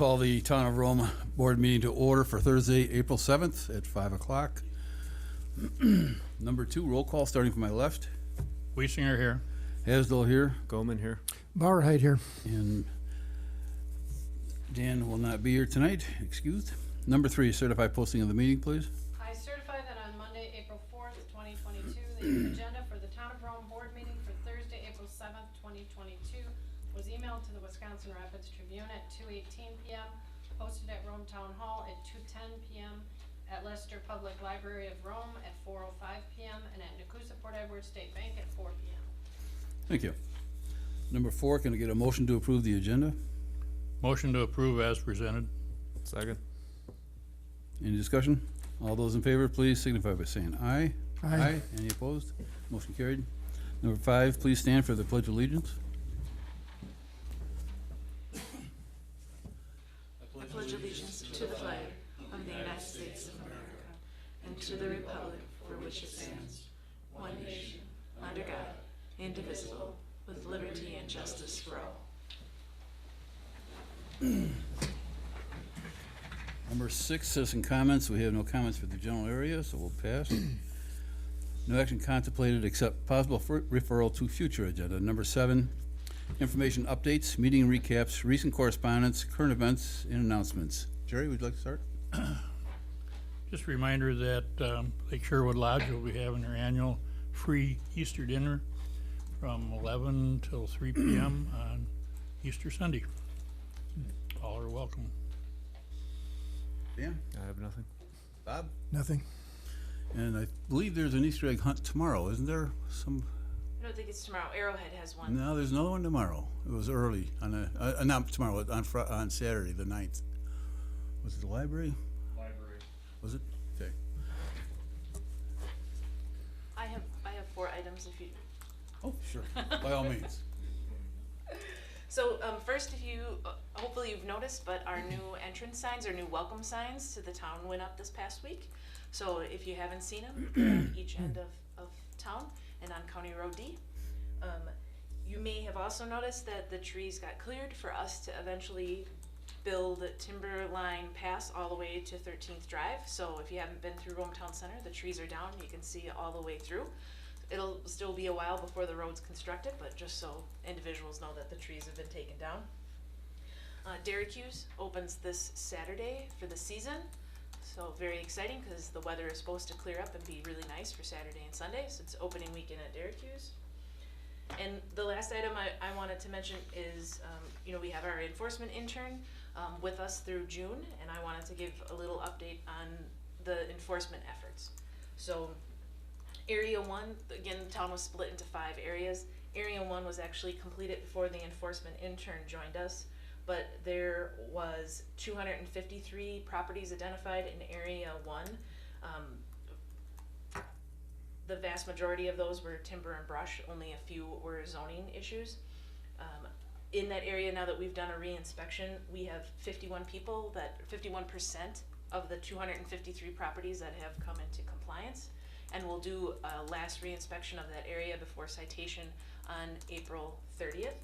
call the Town of Rome Board meeting to order for Thursday, April 7th at 5 o'clock. Number 2, roll call starting from my left. Wiesinger here. Hasdell here, Goldman here. Bauerheit here. and Dan will not be here tonight, excused. Number 3, certified posting of the meeting, please. I certify that on Monday, April 4th, 2022, the agenda for the Town of Rome Board meeting for Thursday, April 7th, 2022 was emailed to the Wisconsin Rapids Tribune at 2:18 p.m., posted at Rome Town Hall at 2:10 p.m., at Leicester Public Library of Rome at 4:05 p.m., and at Nakusa Port Edward State Bank at 4 p.m. Thank you. Number 4, can I get a motion to approve the agenda? Motion to approve as presented. Second. Any discussion? All those in favor, please signify by saying aye. Aye. Any opposed? Motion carried. Number 5, please stand for the Pledge of Allegiance. I pledge allegiance to the flag of the United States of America and to the republic for which it stands, one nation, under God, indivisible, with liberty and justice for all. Number 6, citizen comments. We have no comments for the general area, so we'll pass. No action contemplated except possible referral to future agenda. Number 7, information updates, meeting recaps, recent correspondence, current events, and announcements. Jerry, would you like to start? Just a reminder that Lake Sherwood Lodge will be having their annual free Easter dinner from 11 till 3 p.m. on Easter Sunday. All are welcome. Dan? I have nothing. Bob? Nothing. And I believe there's an Easter egg hunt tomorrow, isn't there? I don't think it's tomorrow. Arrowhead has one. No, there's another one tomorrow. It was early on not tomorrow, on Saturday, the 9th. Was it the library? Library. Was it? Okay. I have 4 items if you. Oh, sure. By all means. So first, if you, hopefully you've noticed, but our new entrance signs, our new welcome signs to the town went up this past week. So if you haven't seen them, they're on each end of town and on County Road D. You may have also noticed that the trees got cleared for us to eventually build Timberline Pass all the way to 13th Drive. So if you haven't been through Rome Town Center, the trees are down. You can see it all the way through. It'll still be a while before the road's constructed, but just so individuals know that the trees have been taken down. Dairy Q's opens this Saturday for the season. So very exciting because the weather is supposed to clear up and be really nice for Saturday and Sunday. So it's opening weekend at Dairy Q's. And the last item I wanted to mention is, we have our enforcement intern with us through June, and I wanted to give a little update on the enforcement efforts. So Area 1, again, the town was split into 5 areas. Area 1 was actually completed before the enforcement intern joined us, but there was 253 properties identified in Area 1. The vast majority of those were timber and brush, only a few were zoning issues. In that area, now that we've done a re-inspection, we have 51% of the 253 properties that have come into compliance. And we'll do a last re-inspection of that area before citation on April 30th.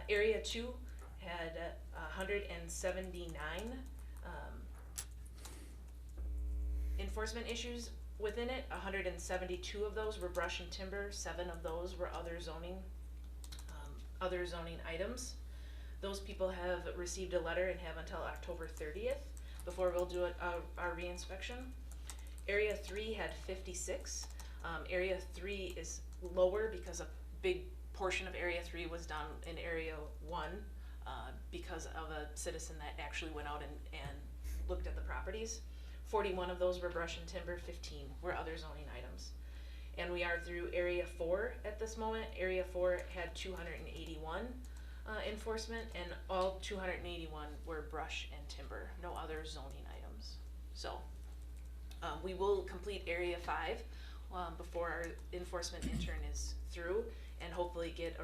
Area 2 had 179 enforcement issues within it. 172 of those were brush and timber. 7 of those were other zoning items. Those people have received a letter and have until October 30th before we'll do our re-inspection. Area 3 had 56. Area 3 is lower because a big portion of Area 3 was done in Area 1 because of a citizen that actually went out and looked at the properties. 41 of those were brush and timber, 15 were other zoning items. And we are through Area 4 at this moment. Area 4 had 281 enforcement, and all 281 were brush and timber, no other zoning items. So we will complete Area 5 before our enforcement intern is through, and hopefully get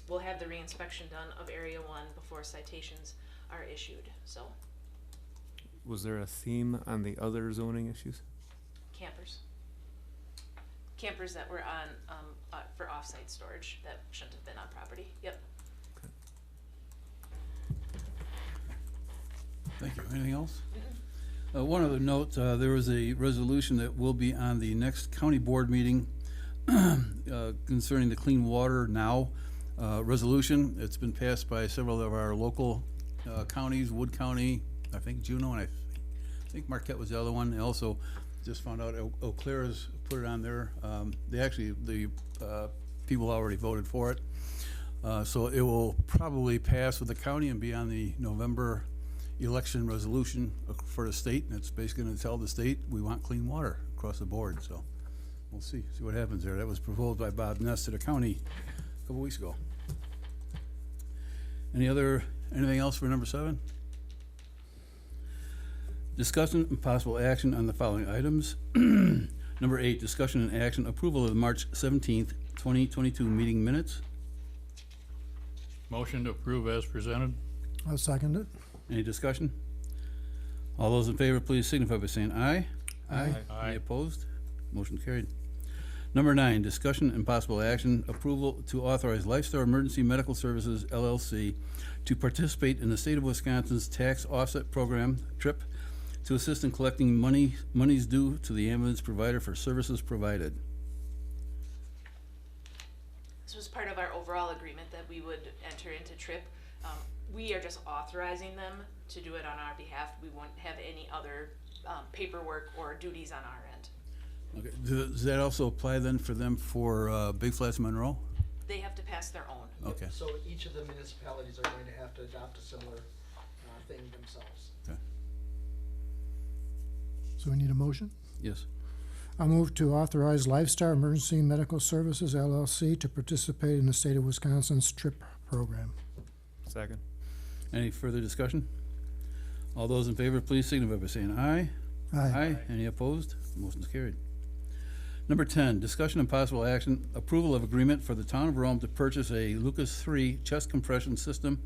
we'll have the re-inspection done of Area 1 before citations are issued. So Was there a theme on the other zoning issues? Campers that were on for off-site storage that shouldn't have been on property. Yep. Thank you. Anything else? One other note, there was a resolution that will be on the next county board meeting concerning the Clean Water Now resolution. It's been passed by several of our local counties, Wood County, I think Juneau, and I think Marquette was the other one. And also, just found out Eau Claire has put it on there. The people already voted for it. So it will probably pass with the county and be on the November election resolution for the state, and it's basically gonna tell the state, we want clean water across the board, so we'll see what happens there. That was proposed by Bob Ness to the county a couple weeks ago. Anything else for number 7? Discussion and possible action on the following items. Number 8, discussion and action, approval of the March 17th, 2022 meeting minutes. Motion to approve as presented. I'll second it. Any discussion? All those in favor, please signify by saying aye. Aye. Aye. Any opposed? Motion carried. Number 9, discussion and possible action, approval to authorize Lifestar Emergency Medical Services LLC to participate in the state of Wisconsin's tax offset program, TRIP, to assist in collecting monies due to the ambulance provider for services provided. This was part of our overall agreement that we would enter into TRIP. We are just authorizing them to do it on our behalf. We won't have any other paperwork or duties on our end. Okay, does that also apply then for them for Big Flats Monroe? They have to pass their own. Okay, So each of the municipalities are going to have to adopt a similar thing themselves. okay, So we need a motion? yes. I move to authorize Lifestar Emergency Medical Services LLC to participate in the state of Wisconsin's TRIP program. Second. Any further discussion? All those in favor, please signify by saying aye. Aye. Any opposed? Motion's carried. Number 10, discussion and possible action, approval of agreement for the town of Rome to purchase a Lucas 3 chest compression system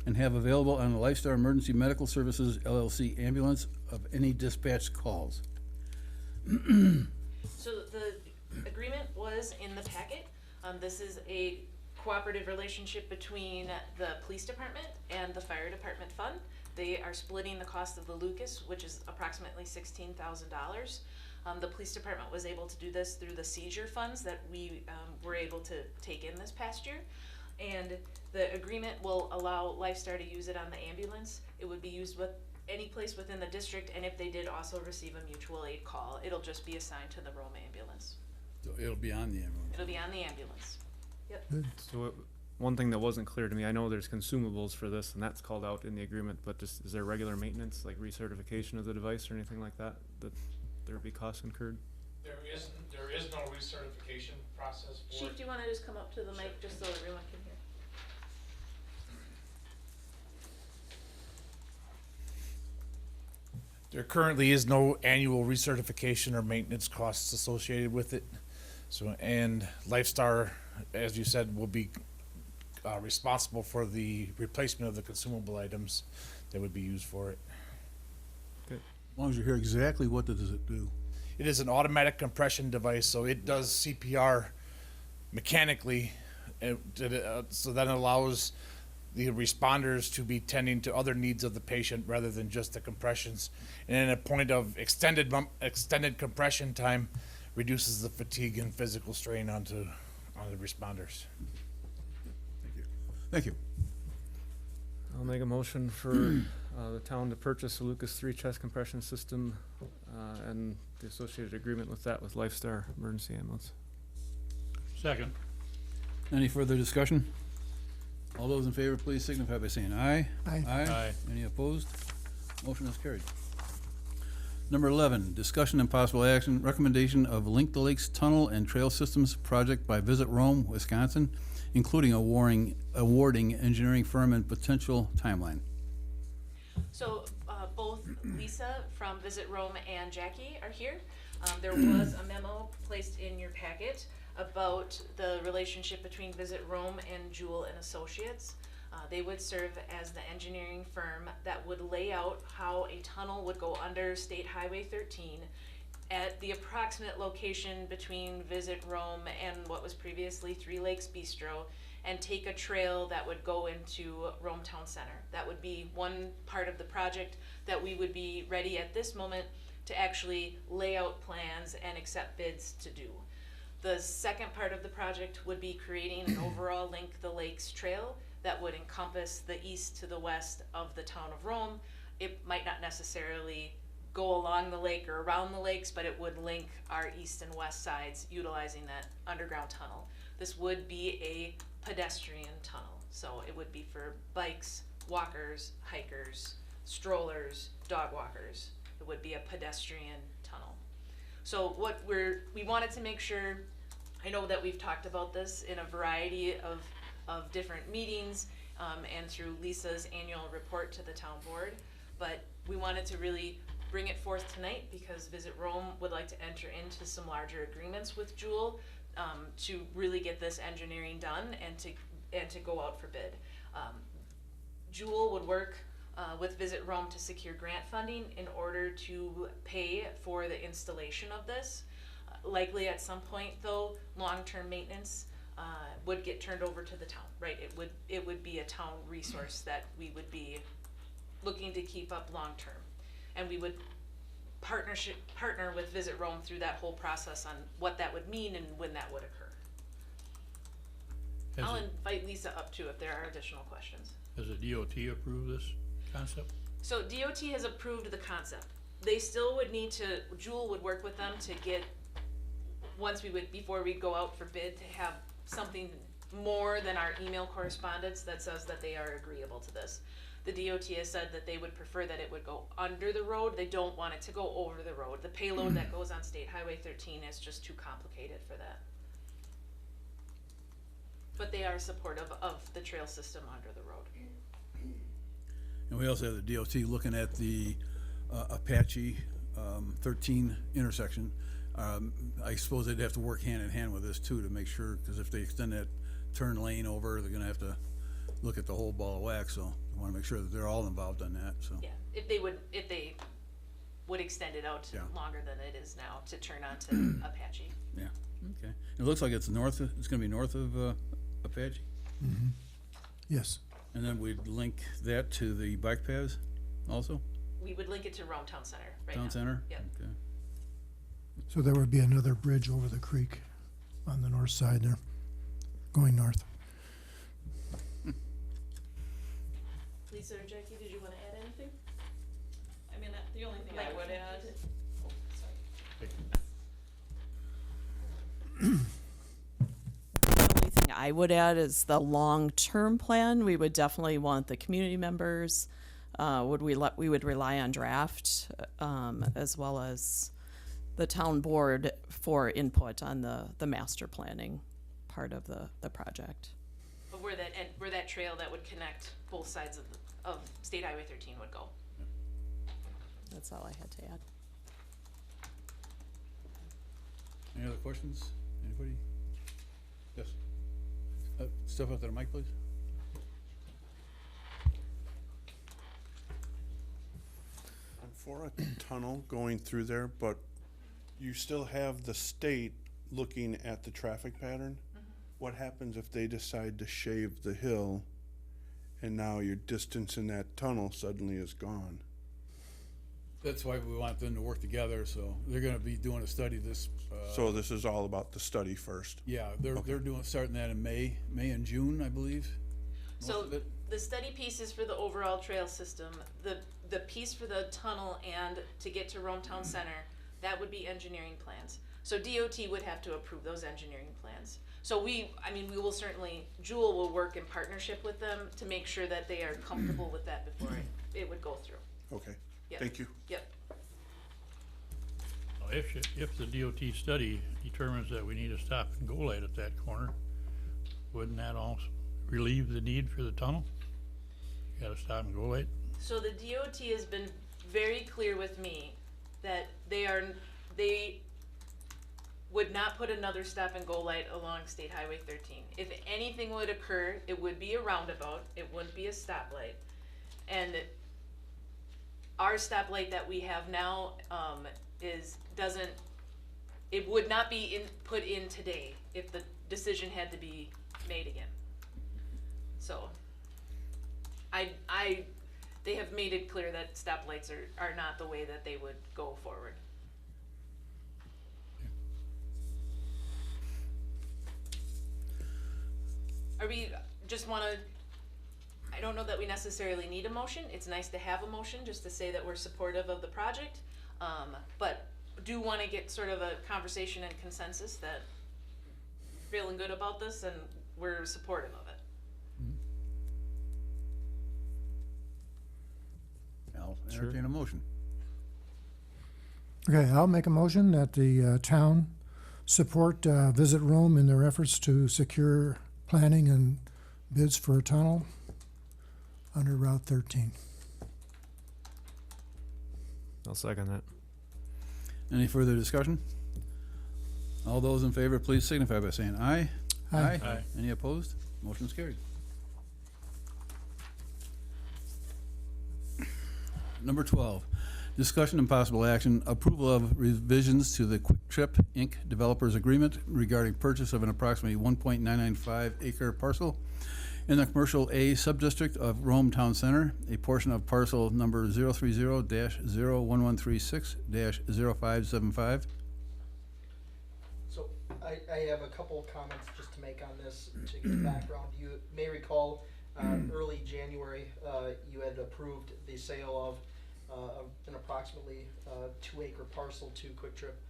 and have available on the Lifestar Emergency Medical Services LLC ambulance of any dispatched calls. So the agreement was in the packet. This is a cooperative relationship between the police department and the fire department fund. They are splitting the cost of the Lucas, which is approximately $16,000. The police department was able to do this through the seizure funds that we were able to take in this past year. And the agreement will allow Lifestar to use it on the ambulance. It would be used with any place within the district, and if they did also receive a mutual aid call, it'll just be assigned to the Rome ambulance. So it'll be on the ambulance. It'll be on the ambulance. Good. So one thing that wasn't clear to me, I know there's consumables for this, and that's called out in the agreement, but just, is there regular maintenance, like recertification of the device or anything like that, that there would be costs incurred? There is no recertification process for Chief, it. do you wanna just come up to the mic just so everyone can hear? There currently is no annual recertification or maintenance costs associated with it. So, and Lifestar, as you said, will be responsible for the replacement of the consumable items that would be used for it. As long as you hear exactly what does it do. It is an automatic compression device, so it does CPR mechanically, so that allows the responders to be tending to other needs of the patient rather than just the compressions. And in a point of extended compression time, reduces the fatigue and physical strain on the responders. Thank you. I'll make a motion for the town to purchase a Lucas 3 chest compression system and the associated agreement with that with Lifestar Emergency Ambulance. Second. Any further discussion? All those in favor, please signify by saying aye. Aye. Aye. Any opposed? Motion is carried. Number 11, discussion and possible action, recommendation of Link the Lakes Tunnel and Trail Systems project by Visit Rome, Wisconsin, including awarding engineering firm and potential timeline. So, both Lisa from Visit Rome and Jackie are here. There was a memo placed in your packet about the relationship between Visit Rome and Jewel and Associates. They would serve as the engineering firm that would lay out how a tunnel would go under State Highway 13 at the approximate location between Visit Rome and what was previously Three Lakes Bistro, and take a trail that would go into Rome Town Center. That would be one part of the project that we would be ready at this moment to actually lay out plans and accept bids to do. The second part of the project would be creating an overall Link the Lakes trail that would encompass the east to the west of the town of Rome. It might not necessarily go along the lake or around the lakes, but it would link our east and west sides utilizing that underground tunnel. This would be a pedestrian tunnel, so it would be for bikes, walkers, hikers, strollers, dog walkers. It would be a pedestrian tunnel. So what we wanted to make sure, I know that we've talked about this in a variety of different meetings, and through Lisa's annual report to the town board, but we wanted to really bring it forth tonight because Visit Rome would like to enter into some larger agreements with Jewel, to really get this engineering done and to go out for bid. Jewel would work with Visit Rome to secure grant funding in order to pay for the installation of this. Likely at some point though, long-term maintenance would get turned over to the town, right? It would be a town resource that we would be looking to keep up long-term. And we would partner with Visit Rome through that whole process on what that would mean and when that would occur. I'll invite Lisa up too if there are additional questions. Has the DOT approved this concept? So DOT has approved the concept. They still would need to, Jewel would work with them to get, before we go out for bid, to have something more than our email correspondence that says that they are agreeable to this. The DOT has said that they would prefer that it would go under the road. They don't want it to go over the road. The payload that goes on State Highway 13 is just too complicated for that. But they are supportive of the trail system under the road. And we also have the DOT looking at the Apache 13 intersection. I suppose they'd have to work hand in hand with this too to make sure, because if they extend that turn lane over, they're gonna have to look at the whole ball of wax, so I wanna make sure that they're all involved on that, so. Yeah, if they would extend it out Yeah. longer than it is now to turn onto Apache. Yeah, okay. It looks like it's it's gonna be north of Apache, Yes. and then we'd link that to the bike paths also, We would link it to Rome Town Center right now. town center? Yep. Okay. So there would be another bridge over the creek on the north side there, going north. Lisa or Jackie, did you wanna add anything? I mean, the only thing I would add, oh, sorry. The only thing I would add is the long-term plan. We would definitely want the community members, we would rely on draft, as well as the town board for input on the master planning part of the project. But where that trail that would connect both sides of State Highway 13 would go. That's all I had to add. Any other questions? Anybody? Yes. Step up to the mic, please. I'm for a tunnel going through there, but you still have the state looking at the traffic pattern. What happens if they decide to shave the hill and now your distance in that tunnel suddenly is gone? That's why we want them to work together, so they're gonna be doing a study this, So this is all about the study first. yeah, they're starting that in May and June, I believe. most So of it. the study piece is for the overall trail system. The piece for the tunnel and to get to Rome Town Center, that would be engineering plans. So DOT would have to approve those engineering plans. So we will certainly, Jewel will work in partnership with them to make sure that they are comfortable with that before it would go through. Okay, Yep. thank you. Yep. Now, if the DOT study determines that we need a stop and go light at that corner, wouldn't that also relieve the need for the tunnel? You got a stop and go light? So the DOT has been very clear with me that they would not put another stop and go light along State Highway 13. If anything would occur, it would be a roundabout, it wouldn't be a stoplight. And our stoplight that we have now, it would not be put in today if the decision had to be made again. So, they have made it clear that stoplights are not the way that they would go forward. Are we, just wanna, I don't know that we necessarily need a motion, it's nice to have a motion, just to say that we're supportive of the project, but do wanna get sort of a conversation and consensus that feeling good about this and we're supportive of it. I'll entertain a motion. Okay, I'll make a motion that the town support Visit Rome in their efforts to secure planning and bids for a tunnel under Route 13. I'll second that. Any further discussion? All those in favor, please signify by saying aye. Aye. Aye. Any opposed? Motion's carried. Number 12, discussion and possible action, approval of revisions to the Quick Trip, Inc. Developers Agreement regarding purchase of an approximately 1.995 acre parcel in the Commercial A subdistrict of Rome Town Center, a portion of parcel number 030-01136-0575. So I have a couple of comments just to make on this to get background. You may recall early January, you had approved the sale of an approximately 2-acre parcel to Quick Trip.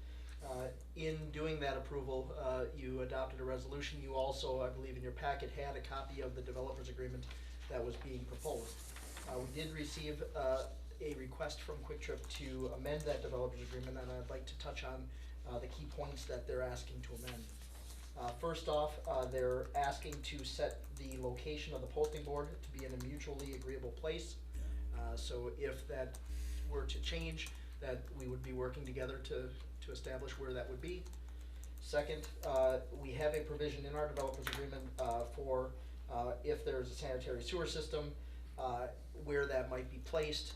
In doing that approval, you adopted a resolution. You also, I believe in your packet, had a copy of the developer's agreement that was being proposed. We did receive a request from Quick Trip to amend that developer's agreement, and I'd like to touch on the key points that they're asking to amend. First off, they're asking to set the location of the posting board to be in a mutually agreeable place. So if that were to change, that we would be working together to establish where that would be. Second, we have a provision in our developers agreement for if there's a sanitary sewer system, where that might be placed,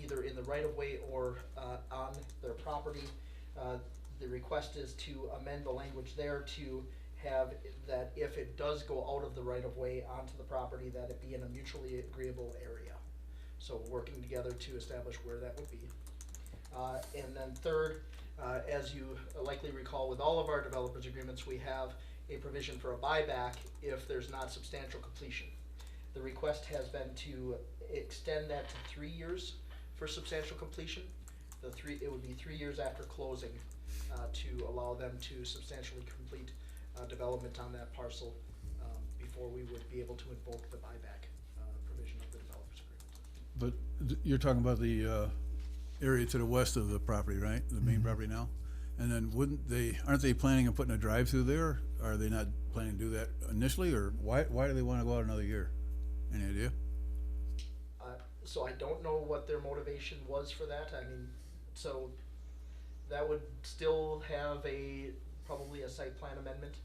either in the right-of-way or on their property. The request is to amend the language there to have that if it does go out of the right-of-way onto the property, that it be in a mutually agreeable area. So working together to establish where that would be. And then third, as you likely recall, with all of our developers agreements, we have a provision for a buyback if there's not substantial completion. The request has been to extend that to 3 years for substantial completion. It would be 3 years after closing to allow them to substantially complete development on that parcel before we would be able to invoke the buyback provision of the developers agreement. But you're talking about the area to the west of the property, right? The main property now? And then aren't they planning on putting a drive-through there? Are they not planning to do that initially, or why do they want to go out another year? Any idea? So I don't know what their motivation was for that. I mean, so that would still have probably a site plan amendment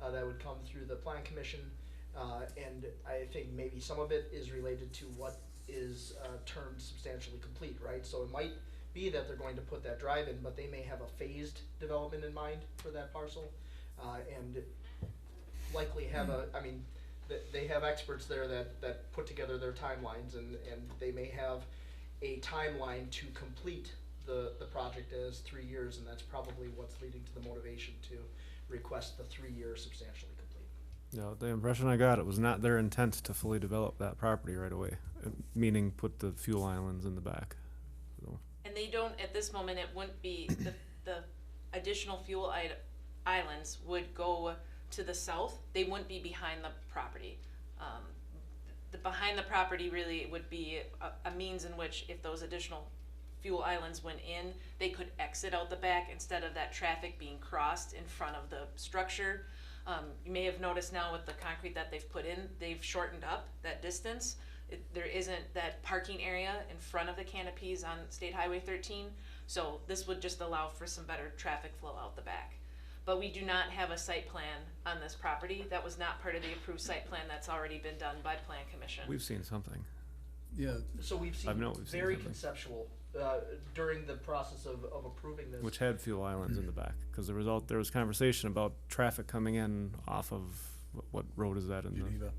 that would come through the plan commission. And I think maybe some of it is related to what is termed substantially complete, right? So it might be that they're going to put that drive in, but they may have a phased development in mind for that parcel, and likely have they have experts there that put together their timelines, and they may have a timeline to complete the project as 3 years, and that's probably what's leading to the motivation to request the 3-year substantially complete. No, the impression I got, it was not their intent to fully develop that property right away, meaning put the fuel islands in the back. So, And they don't, at this moment, it wouldn't be, the additional fuel islands would go to the south. They wouldn't be behind the property. Behind the property really would be a means in which if those additional fuel islands went in, they could exit out the back instead of that traffic being crossed in front of the structure. You may have noticed now with the concrete that they've put in, they've shortened up that distance. There isn't that parking area in front of the canopies on State Highway 13, so this would just allow for some better traffic flow out the back. But we do not have a site plan on this property. That was not part of the approved site plan that's already been done by Plan Commission. we've seen something. Yeah, So we've seen we've seen very something. conceptual during the process of approving this. Which had fuel islands in the back, because there was conversation about traffic coming in off of, what road is that in the? Geneva.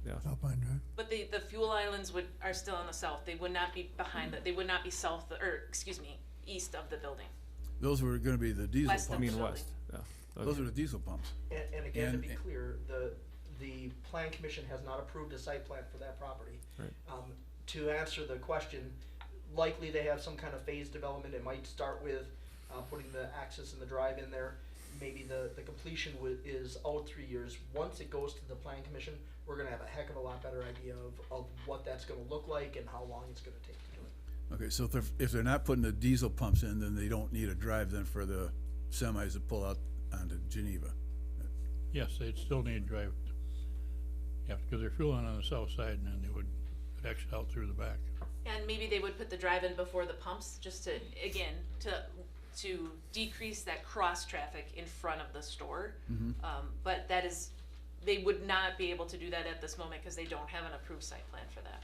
Yeah. Alpine Drive. But the fuel islands are still on the south. They would not be behind they would not be south, or excuse me, east of the building. Those were gonna be the diesel West of I pumps. mean building. west, yeah. Those are the diesel pumps. And again, to be And- clear, the plan commission has not approved a site plan for that property. Right. To answer the question, likely they have some kind of phased development. It might start with, putting the access and the drive in there. Maybe the completion is out 3 years. Once it goes to the plan commission, we're gonna have a heck of a lot better idea of what that's gonna look like and how long it's gonna take to do it. Okay, so if they're not putting the diesel pumps in, then they don't need a drive then for the semis to pull out onto Geneva. Yes, they'd still need to drive. Yeah, because they're fueling on the south side and then they would exit out through the back. And maybe they would put the drive-in before the pumps, just to, again, to decrease that cross traffic in front of the store. But they would not be able to do that at this moment because they don't have an approved site plan for that.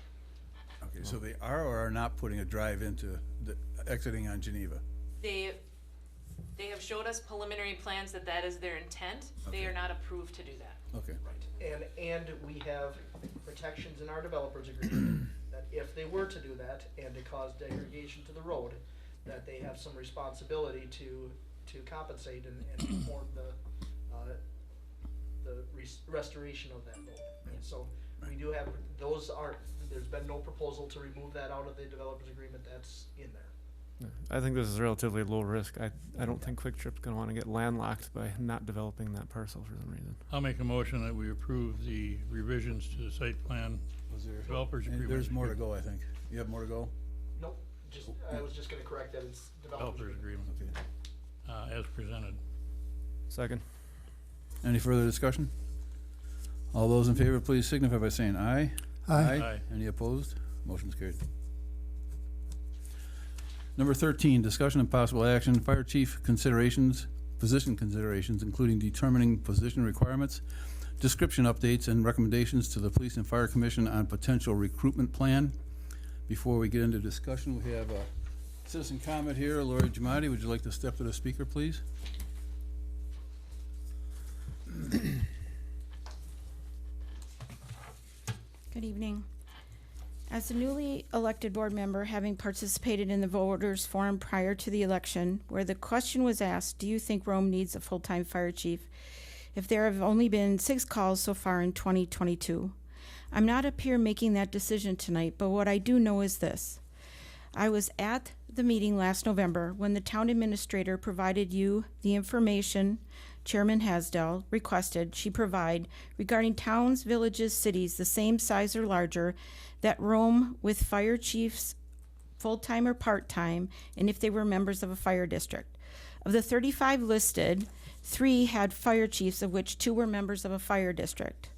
Okay, so they are or are not putting a drive into the, exiting on Geneva? They have showed us preliminary plans that is their intent. They Okay. are not approved to do that. Okay, And we have protections in our developers agreement that if they were to do that and to cause degradation to the road, that they have some responsibility to compensate and perform the restoration of that road. And so we do have, there's been no proposal to remove that out of the developers agreement. That's in there. Yeah. I think this is relatively low risk. I don't think Quick Trip's gonna wanna get landlocked by not developing that parcel for some reason. I'll make a motion that we approve the revisions to the site plan was there, developers and agreement. there's more to go, I think. You have more to go? Nope, I was just gonna correct that, it's developers Developers agreement. agreement, Okay. as presented. Second. Any further discussion? All those in favor, please signify by saying aye. Aye. Any opposed? Motion's carried. Number 13, discussion and possible action, fire chief considerations, position considerations, including determining position requirements, description updates, and recommendations to the Police and Fire Commission on potential recruitment plan. Before we get into discussion, we have a citizen comment here. Lori Jamadi, would you like to step to the speaker, please? Good evening. As a newly elected board member, having participated in the voters forum prior to the election, where the question was asked, do you think Rome needs a full-time fire chief? If there have only been 6 calls so far in 2022. I'm not up here making that decision tonight, but what I do know is this. I was at the meeting last November when the town administrator provided you the information Chairman Hasdell requested she provide regarding towns, villages, cities the same size or larger that roam with fire chiefs full-time or part-time, and if they were members of a fire district. Of the 35 listed, 3 had fire chiefs, of which 2 were members of a fire district.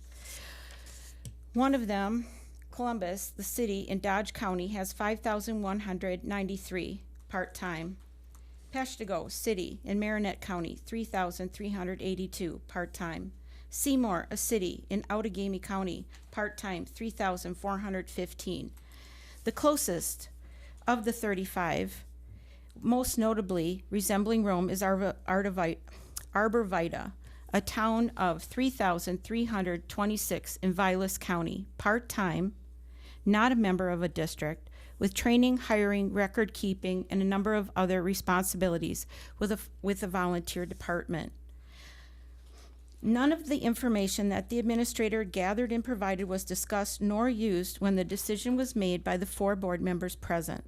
One of them, Columbus, the city in Dodge County, has 5,193 part-time. Peshtigo City in Marinette County, 3,382 part-time. Seymour, a city in Outagamie County, part-time, 3,415. The closest of the 35, most notably resembling Rome, is Arbor Vitae, a town of 3,326 in Vilas County, part-time, not a member of a district, with training, hiring, record keeping, and a number of other responsibilities with a volunteer department. None of the information that the administrator gathered and provided was discussed nor used when the decision was made by the 4 board members present.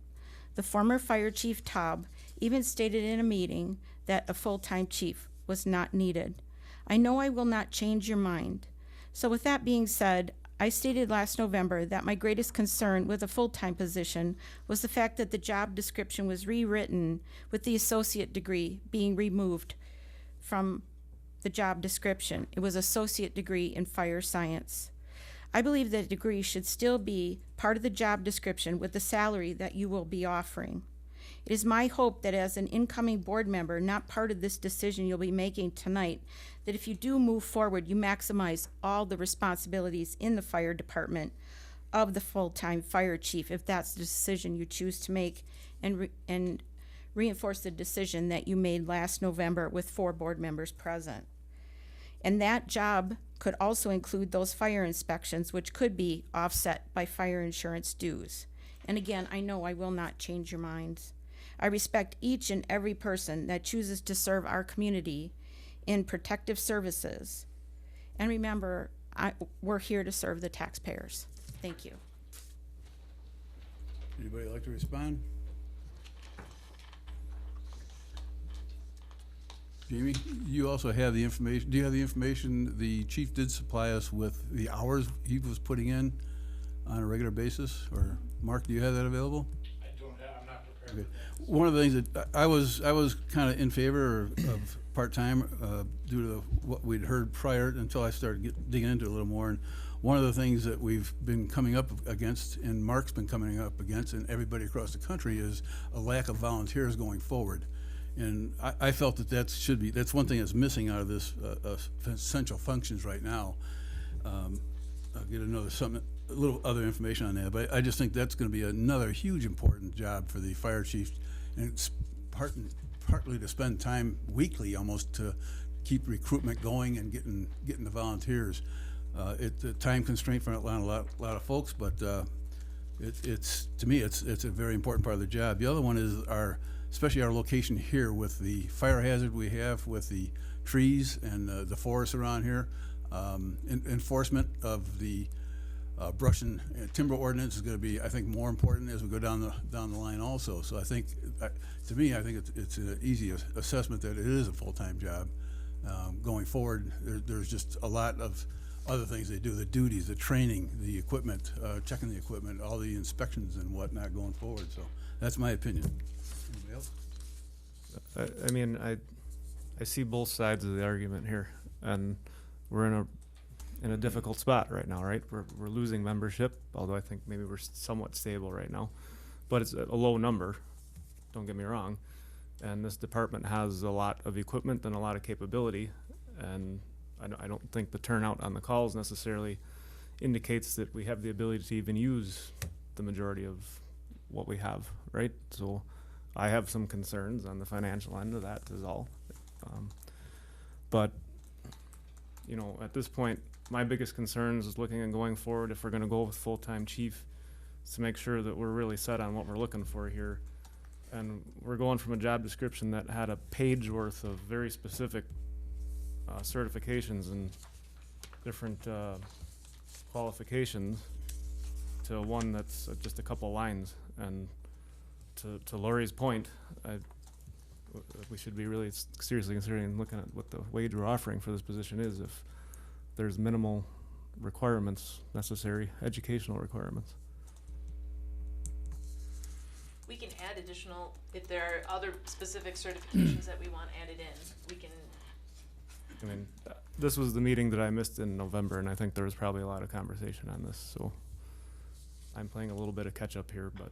The former fire chief, Taub, even stated in a meeting that a full-time chief was not needed. I know I will not change your mind. So with that being said, I stated last November that my greatest concern with a full-time position was the fact that the job description was rewritten with the associate degree being removed from the job description. It was associate degree in fire science. I believe that degree should still be part of the job description with the salary that you will be offering. It is my hope that as an incoming board member, not part of this decision you'll be making tonight, that if you do move forward, you maximize all the responsibilities in the fire department of the full-time fire chief, if that's the decision you choose to make, and reinforce the decision that you made last November with 4 board members present. And that job could also include those fire inspections, which could be offset by fire insurance dues. And again, I know I will not change your minds. I respect each and every person that chooses to serve our community in protective services. And remember, we're here to serve the taxpayers. Thank you. Anybody like to respond? Jamie, you also have the information, do you have the information, the chief did supply us with the hours he was putting in on a regular basis? Or, Mark, do you have that available? I don't have, I'm not prepared. Okay. One of the things that I was kind of in favor of part-time due to what we'd heard prior until I started digging into it a little more. And one of the things that we've been coming up against, and Mark's been coming up against, and everybody across the country, is a lack of volunteers going forward. And I felt that's one thing that's missing out of this essential functions right now. I'll get a little other information on that, but I just think that's going to be another huge important job for the fire chief, and it's partly to spend time weekly almost to keep recruitment going and getting the volunteers. It's a time constraint for a lot of folks, but it's to me it's a very important part of the job. The other one is especially our location here with the fire hazard we have with the trees and the forests around here. Enforcement of the brush and timber ordinance is going to be, I think, more important as we go down the line also. So I think, to me, I think it's an easy assessment that it is a full-time job. Going forward, there's just a lot of other things they do, the duties, the training, the equipment, checking the equipment, all the inspections and whatnot going forward. So that's my opinion. Anybody else? I mean, I see both sides of the argument here, and we're in a difficult spot right now, right? We're losing membership, although I think maybe we're somewhat stable right now, but it's a low number, don't get me wrong. And this department has a lot of equipment and a lot of capability, and I don't think the turnout on the calls necessarily indicates that we have the ability to even use the majority of what we have, right? So I have some concerns on the financial end of that is all. But, you know, at this point, my biggest concerns is looking and going forward, if we're gonna go with full-time chief, is to make sure that we're really set on what we're looking for here. And we're going from a job description that had a page worth of very specific certifications and different qualifications to one that's just a couple lines. And to Lori's point, we should be really seriously considering looking at what the wage we're offering for this position is, if there's minimal requirements necessary, educational requirements. We can add additional, if there are other specific certifications that we want added in, we can. I mean, this was the meeting that I missed in November, and I think there was probably a lot of conversation on this, so I'm playing a little bit of catch up here, but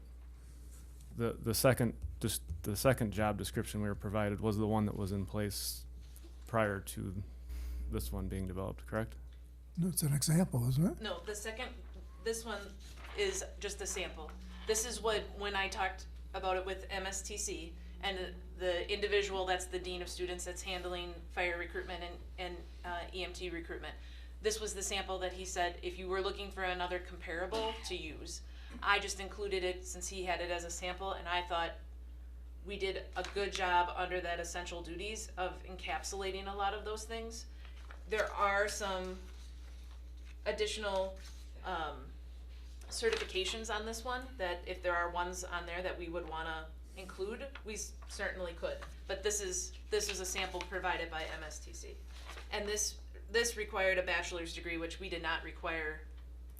the second job description we were provided was the one that was in place prior to this one being developed, correct? It's an example, isn't it? No, this one is just a sample. This is when I talked about it with MSTC and the individual that's the dean of students that's handling fire recruitment and EMT recruitment. This was the sample that he said, if you were looking for another comparable to use, I just included it since he had it as a sample, and I thought we did a good job under that essential duties of encapsulating a lot of those things. There are some additional certifications on this one that if there are ones on there that we would want to include, we certainly could. But this is a sample provided by MSTC, and this required a bachelor's degree, which we did not require.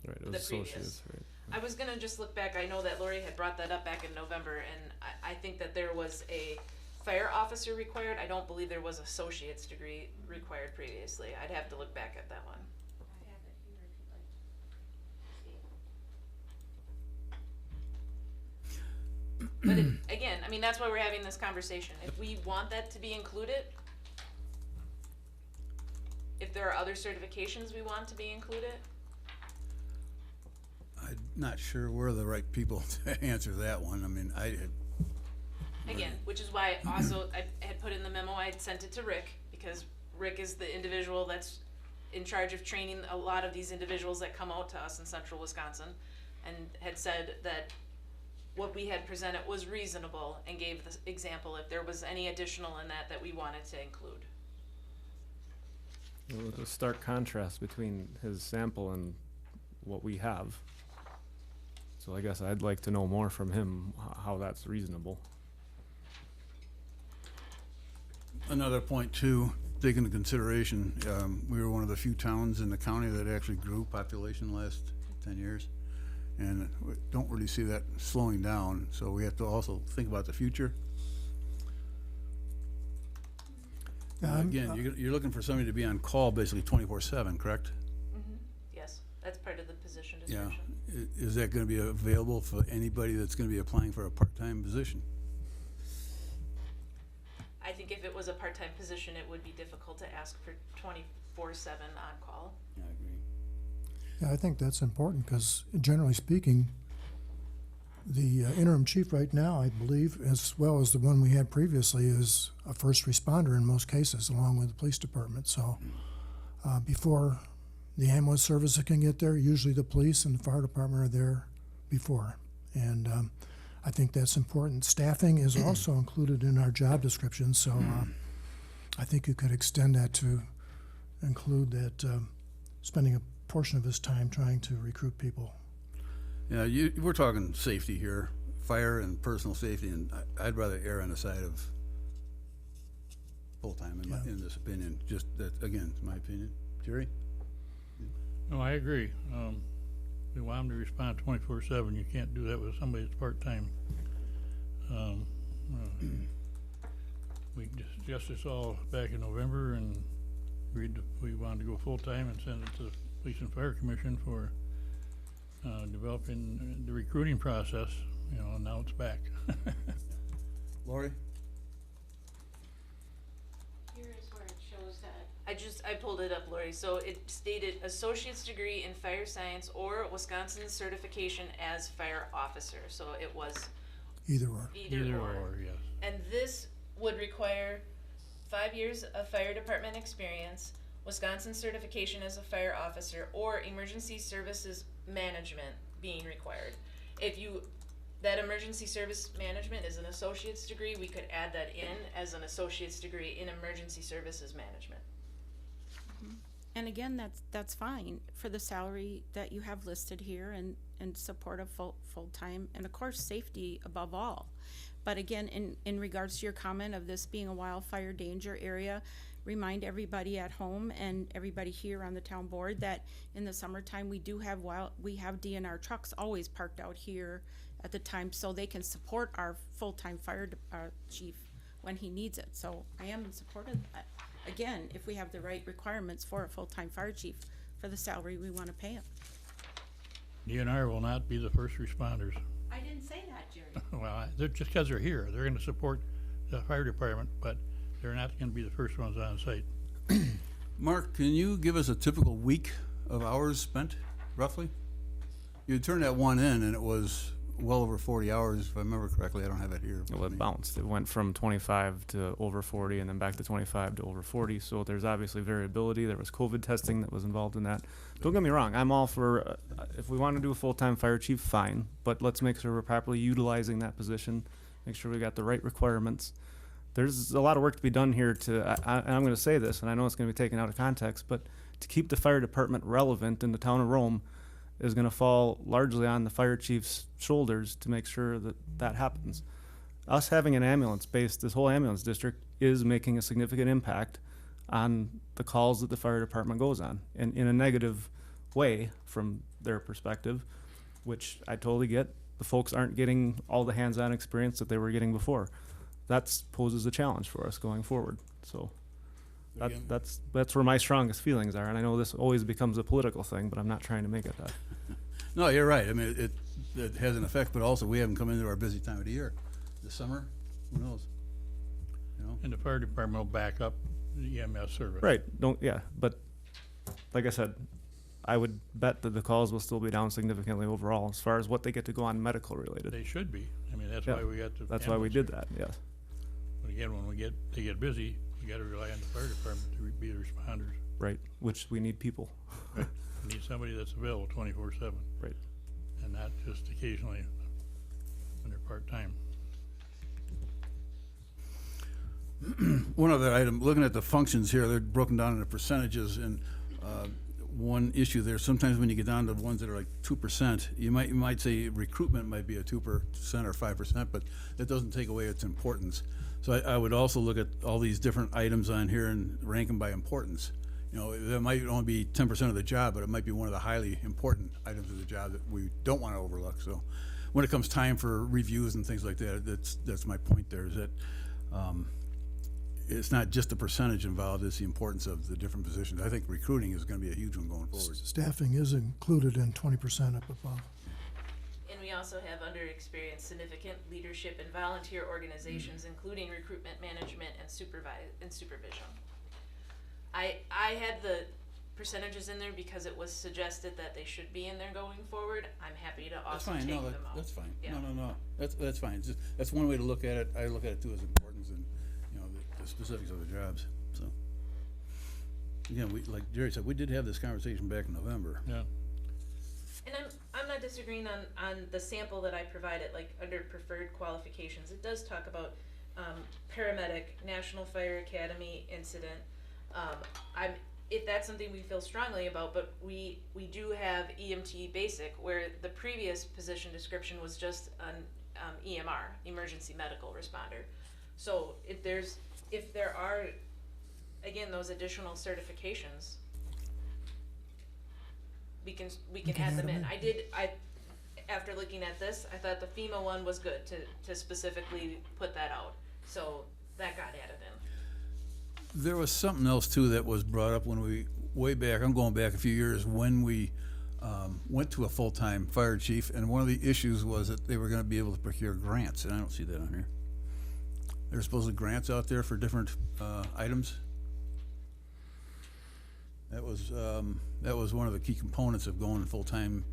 Right, it The was previous. associates, right? I was gonna just look back. I know that Lori had brought that up back in November, and I think that there was a fire officer required. I don't believe there was associate's degree required previously. I'd have to look back at that one. But again, I mean, that's why we're having this conversation. If we want that to be included, if there are other certifications we want to be included, I'm not sure we're the right people to answer that one. I mean, again, which is why also I had put in the memo, I had sent it to Rick, because Rick is the individual that's in charge of training a lot of these individuals that come out to us in central Wisconsin, and had said that what we had presented was reasonable, and gave the example if there was any additional in that we wanted to include. There was a stark contrast between his sample and what we have. So I guess I'd like to know more from him how that's reasonable. Another point too, take into consideration, we were one of the few towns in the county that actually grew population the last 10 years. And we don't really see that slowing down, so we have to also think about the future. Again, you're looking for somebody to be on call basically 24/7, correct? Yes, that's part of the position Yeah. description. Is that gonna be available for anybody that's gonna be applying for a part-time position? I think if it was a part-time position, it would be difficult to ask for 24/7 on-call. Yeah, I agree. Yeah, I think that's important, because generally speaking, the interim chief right now, I believe, as well as the one we had previously, is a first responder in most cases, along with the police department. So before the ambulance service can get there, usually the police and the fire department are there before. And I think that's important. Staffing is also included in our job description, so I think you could extend that to include that spending a portion of his time trying to recruit people. Yeah, we're talking safety here, fire and personal safety, and I'd rather err on the side of full-time in this opinion. Just that, again, my opinion. Jerry? No, I agree. We want them to respond 24/7. You can't do that with somebody that's part-time. We discussed this all back in November and agreed that we wanted to go full-time and send it to the Police and Fire Commission for developing the recruiting process, you know, and now it's back. Lori? Here is where it shows that I pulled it up, Lori, so it stated associate's degree in fire science or Wisconsin certification as fire officer, so it was Either or. either or. Yes. And this would require 5 years of fire department experience, Wisconsin certification as a fire officer, or emergency services management being required. If that emergency service management is an associate's degree, we could add that in as an associate's degree in emergency services management. And again, that's fine for the salary that you have listed here, and support of full-time, and of course, safety above all. But again, in regards to your comment of this being a wildfire danger area, remind everybody at home and everybody here on the town board that in the summertime, we have DNR trucks always parked out here at the time, so they can support our full-time fire chief when he needs it. So I am in support of that. Again, if we have the right requirements for a full-time fire chief for the salary we want to pay him. DNR will not be the first responders. I didn't say that, Jerry. Well, they're just because they're here. They're gonna support the fire department, but they're not gonna be the first ones on site. Mark, can you give us a typical week of hours spent, roughly? You turned that one in and it was well over 40 hours, if I remember correctly. I don't have it here. Well, it bounced. It went from 25 to over 40 and then back to 25 to over 40. So there's obviously variability. There was COVID testing that was involved in that. Don't get me wrong. I'm all for, if we want to do a full-time fire chief, fine. But let's make sure we're properly utilizing that position. Make sure we got the right requirements. There's a lot of work to be done here and I'm going to say this, and I know it's going to be taken out of context, but to keep the fire department relevant in the town of Rome is going to fall largely on the fire chief's shoulders to make sure that that happens. Us having an ambulance base, this whole ambulance district is making a significant impact on the calls that the fire department goes on, and in a negative way from their perspective, which I totally get. The folks aren't getting all the hands-on experience that they were getting before. That poses a challenge for us going forward. So that's where my strongest feelings are, and I know this always becomes a political thing, but I'm not trying to make it that. No, you're right. I mean, it has an effect, but also we haven't come into our busy time of the year. This summer, who knows? You know? And the fire department will back up the EMS service. Right, but like I said, I would bet that the calls will still be down significantly overall as far as what they get to go on medical related. They should be. I mean, that's Yeah, why we got the. That's why we did that, yes. But again, when they get busy, you gotta rely on the fire department to be the responders. right? Which we need people. We need somebody that's available 24/7. Right. And not just occasionally when they're part-time. One other item, looking at the functions here, they're broken down into percentages, and one issue there, sometimes when you get down to ones that are like 2%, you might say recruitment might be a 2% or 5%, but that doesn't take away its importance. So I would also look at all these different items on here and rank them by importance. You know, that might only be 10% of the job, but it might be one of the highly important items of the job that we don't want to overlook. So when it comes time for reviews and things like that, that's my point there, is that it's not just the percentage involved, it's the importance of the different positions. I think recruiting is gonna be a huge one going forward. Staffing is included in 20% up above. And we also have under experience significant leadership in volunteer organizations, including recruitment management and supervision. I had the percentages in there because it was suggested that they should be in there going forward. I'm happy to That's also fine, take no, them out. that's fine. Yeah. No, that's fine. That's one way to look at it. I look at it too as importance and, you know, the specifics of the jobs, so. Again, like Jerry said, we did have this conversation back in November. Yeah. And I'm not disagreeing on the sample that I provided, like under preferred qualifications. It does talk about paramedic, National Fire Academy incident. If that's something we feel strongly about, but we do have EMT basic, where the previous position description was just an EMR, emergency medical responder. So if there are, again, those additional certifications, we can add them in. After looking at this, I thought the FEMA one was good to specifically put that out. So that got added in. There was something else too that was brought up when way back, I'm going back a few years, when we went to a full-time fire chief, and one of the issues was that they were gonna be able to procure grants, and I don't see that on here. There's supposedly grants out there for different items. That was one of the key components of going full-time,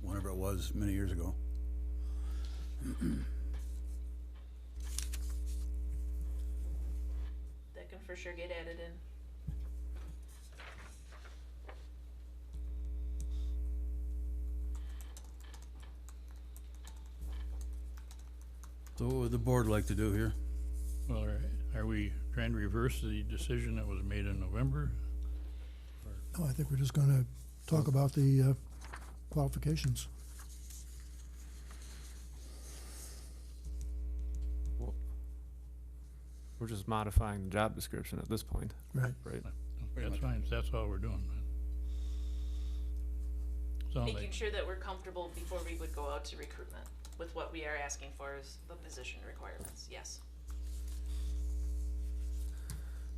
whenever it was, many years ago. That can for sure get added in. So what would the board like to do here? Well, are we trying to reverse the decision that was made in November? No, I think we're just gonna talk about the qualifications. Well, we're just modifying the job description at this point, Right. right? That's fine, that's all we're doing. Sound Making like, sure that we're comfortable before we would go out to recruitment with what we are asking for as the position requirements, yes.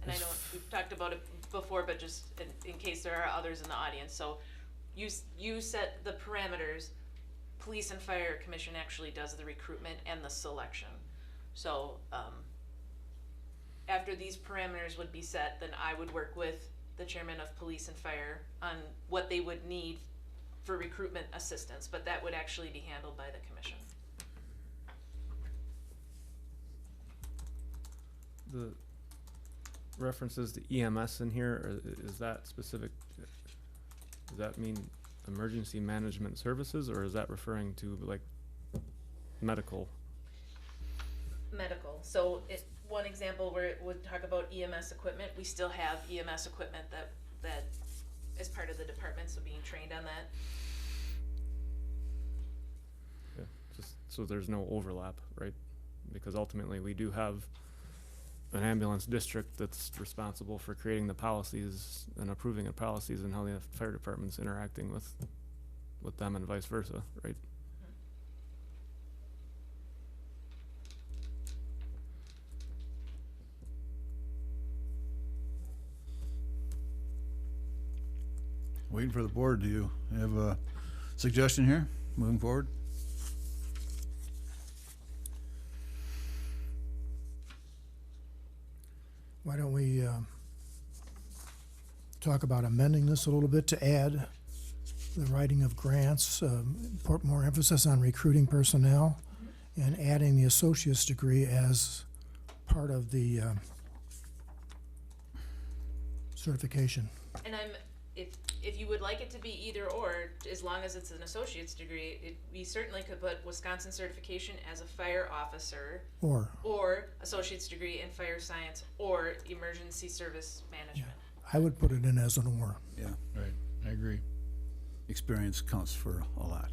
And I know we've talked about it before, but just in case there are others in the audience, so you set the parameters, Police and Fire Commission actually does the recruitment and the selection. So, after these parameters would be set, then I would work with the chairman of Police and Fire on what they would need for recruitment assistance, but that would actually be handled by the commission. The references to EMS in here, or is that specific? Does that mean emergency management services, or is that referring to like medical? Medical, so one example where it would talk about EMS equipment, we still have EMS equipment that is part of the department, so being trained on that. Yeah, just so there's no overlap, right? Because ultimately we do have an ambulance district that's responsible for creating the policies and approving the policies and how the fire department's interacting with them and vice versa, right? Waiting for the board. Do you have a suggestion here, moving forward? Why don't we talk about amending this a little bit to add the writing of grants, put more emphasis on recruiting personnel, and adding the associate's degree as part of the certification. And if you would like it to be either or, as long as it's an associate's degree, we certainly could put Wisconsin certification as a fire officer, or associate's degree in fire science, or emergency service management. I would put it in as an or. Yeah, Right, I agree. experience counts for a lot.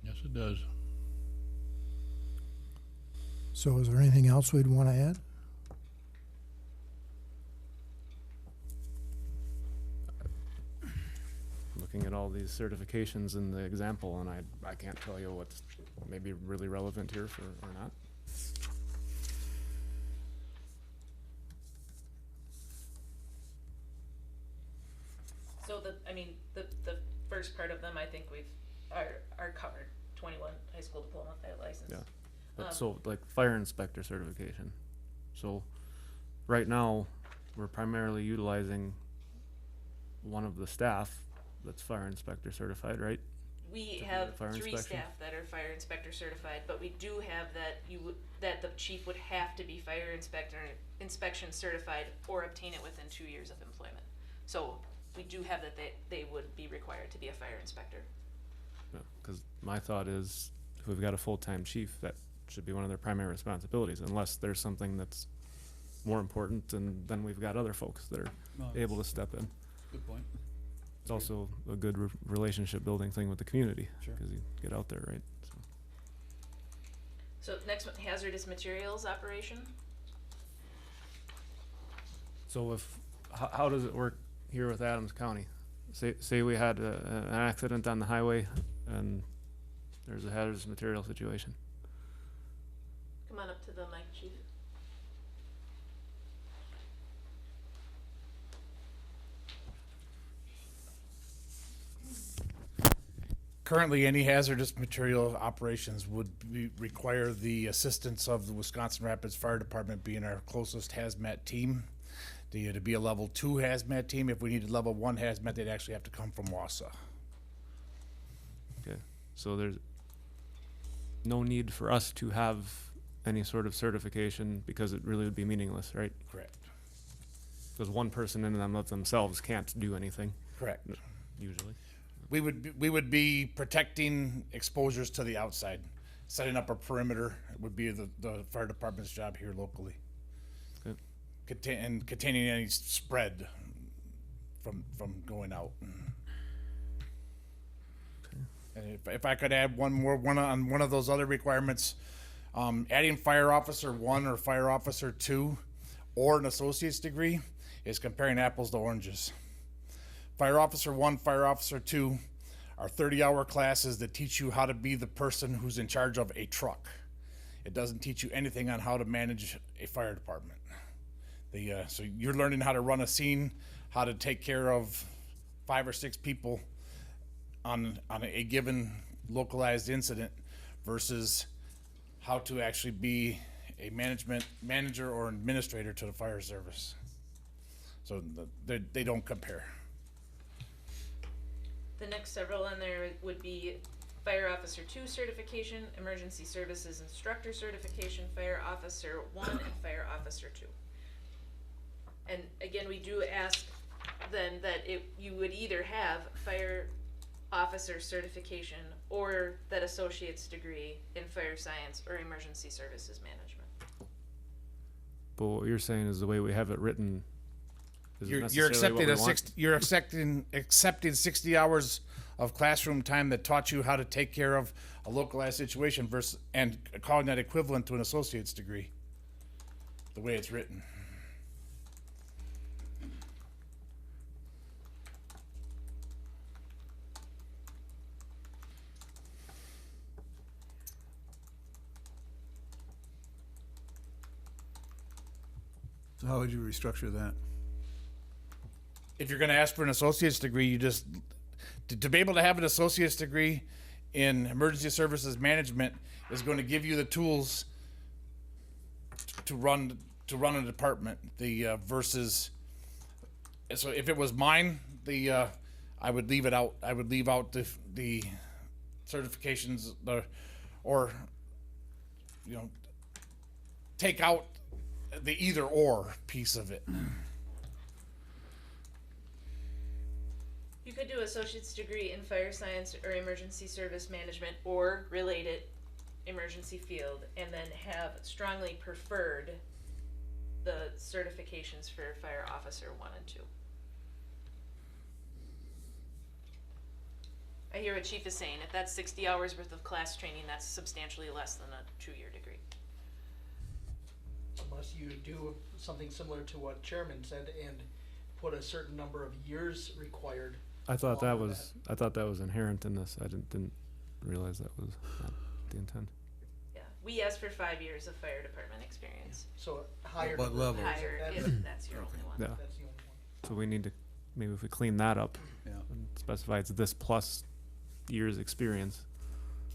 Yes, it does. So is there anything else we'd want to add? Looking at all these certifications in the example, and I can't tell you what's maybe really relevant here for, or not. So the first part of them, I think are covered, 21 high school diploma license. Yeah. But so, like, fire inspector certification. So, right now, we're primarily utilizing one of the staff that's fire inspector certified, right? We do have the fire 3 inspection? staff that are fire inspector certified, but we do have that the chief would have to be fire inspection certified or obtain it within 2 years of employment. So we do have that they would be required to be a fire inspector. Because my thought is, if we've got a full-time chief, that should be one of their primary responsibilities, unless there's something that's more important, and then we've got other folks that are able to step in. Good point. It's also a good relationship building thing with the community, Sure. because you get out there, right? So. So next one, hazardous materials operation. So how does it work here with Adams County? Say we had an accident on the highway and there's a hazardous material situation. Come on up to the mic, chief. Currently, any hazardous material operations would require the assistance of the Wisconsin Rapids Fire Department being our closest hazmat team. To be a level 2 hazmat team, if we needed level 1 hazmat, they'd actually have to come from Wausau. Okay, so there's no need for us to have any sort of certification because it really would be meaningless, right? Correct. Because one person in and of themselves can't do anything, Correct. usually. We would be protecting exposures to the outside, setting up a perimeter would be the fire department's job here locally. Good. And containing any spread from going out. And if I could add one on one of those other requirements, adding fire officer 1 or fire officer 2 or an associate's degree is comparing apples to oranges. Fire officer 1, fire officer 2 are 30-hour classes that teach you how to be the person who's in charge of a truck. It doesn't teach you anything on how to manage a fire department. So you're learning how to run a scene, how to take care of 5 or 6 people on a given localized incident versus how to actually be a manager or administrator to the fire service. So they don't compare. The next several on there would be Fire Officer 2 certification, Emergency Services Instructor certification, Fire Officer 1, and Fire Officer 2. And again, we do ask then that you would either have Fire Officer certification or that associate's degree in fire science or emergency services management. But what you're saying is the way we have it written isn't You're necessarily what accepting we want. accepting 60 hours of classroom time that taught you how to take care of a localized situation versus and calling that equivalent to an associate's degree. The way it's written. So how would you restructure that? If you're going to ask for an associate's degree, you just to be able to have an associate's degree in emergency services management is going to give you the tools to run a department. Versus, so if it was mine, I would leave it out. I would leave out the certifications, or take out the either or piece of it. associate's degree in fire science or emergency service management or related emergency field, and then have strongly preferred the certifications for fire officer 1 and 2. I hear what Chief is saying. If that's 60 hours worth of class training, that's substantially less than a 2-year degree. Unless you do something similar to what Chairman said and put a certain number of years required. I thought that along with was, I thought that was inherent in this. I didn't realize that was not the intent. Yeah, we asked for 5 years of fire department experience. So higher. What number of level? years, Higher that- if that's your only one. Yeah. That's the only one. So we need to, maybe if we clean that up Yeah. and specify it's this plus years experience,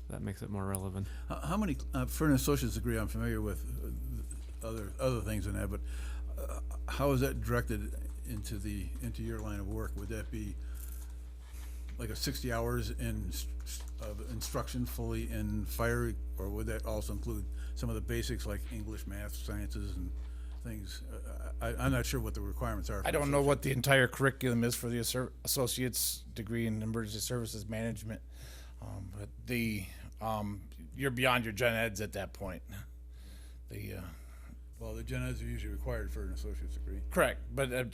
that makes it more relevant. How many, for an associate's degree, I'm familiar with other things than that, but how is that directed into your line of work? Would that be like a 60 hours of instruction fully in fire, or would that also include some of the basics like English, math, sciences, and things? I'm not sure what the requirements are. I don't know what the entire curriculum is for the associate's degree in emergency services management, but you're beyond your gen eds at that point. Well, the gen eds are usually required for an associate's degree. Correct, but I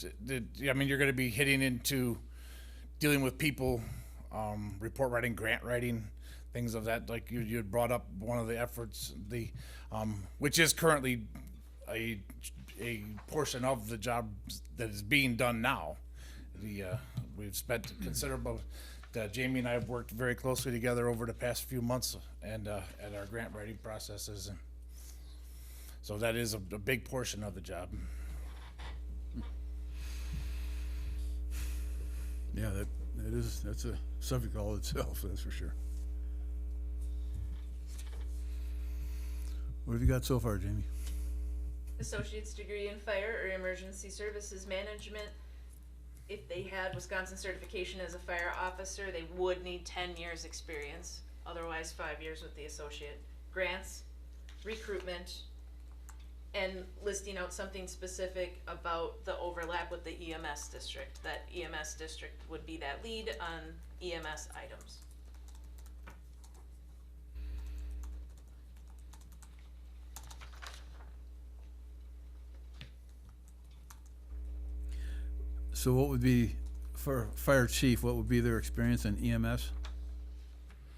mean, you're going to be hitting into dealing with people, report writing, grant writing, things of that. Like you had brought up one of the efforts, which is currently a portion of the job that is being done now. We've spent considerable. Jamie and I have worked very closely together over the past few months, and at our grant writing processes, and so that is a big portion of the job. Yeah, that's a subject all itself, that's for sure. What have you got so far, Jamie? Associate's degree in fire or emergency services management. If they had Wisconsin certification as a fire officer, they would need 10 years experience, otherwise 5 years with the associate. Grants, recruitment, and listing out something specific about the overlap with the EMS district. That EMS district would be that lead on EMS items. So what would be, for fire chief, what would be their experience in EMS?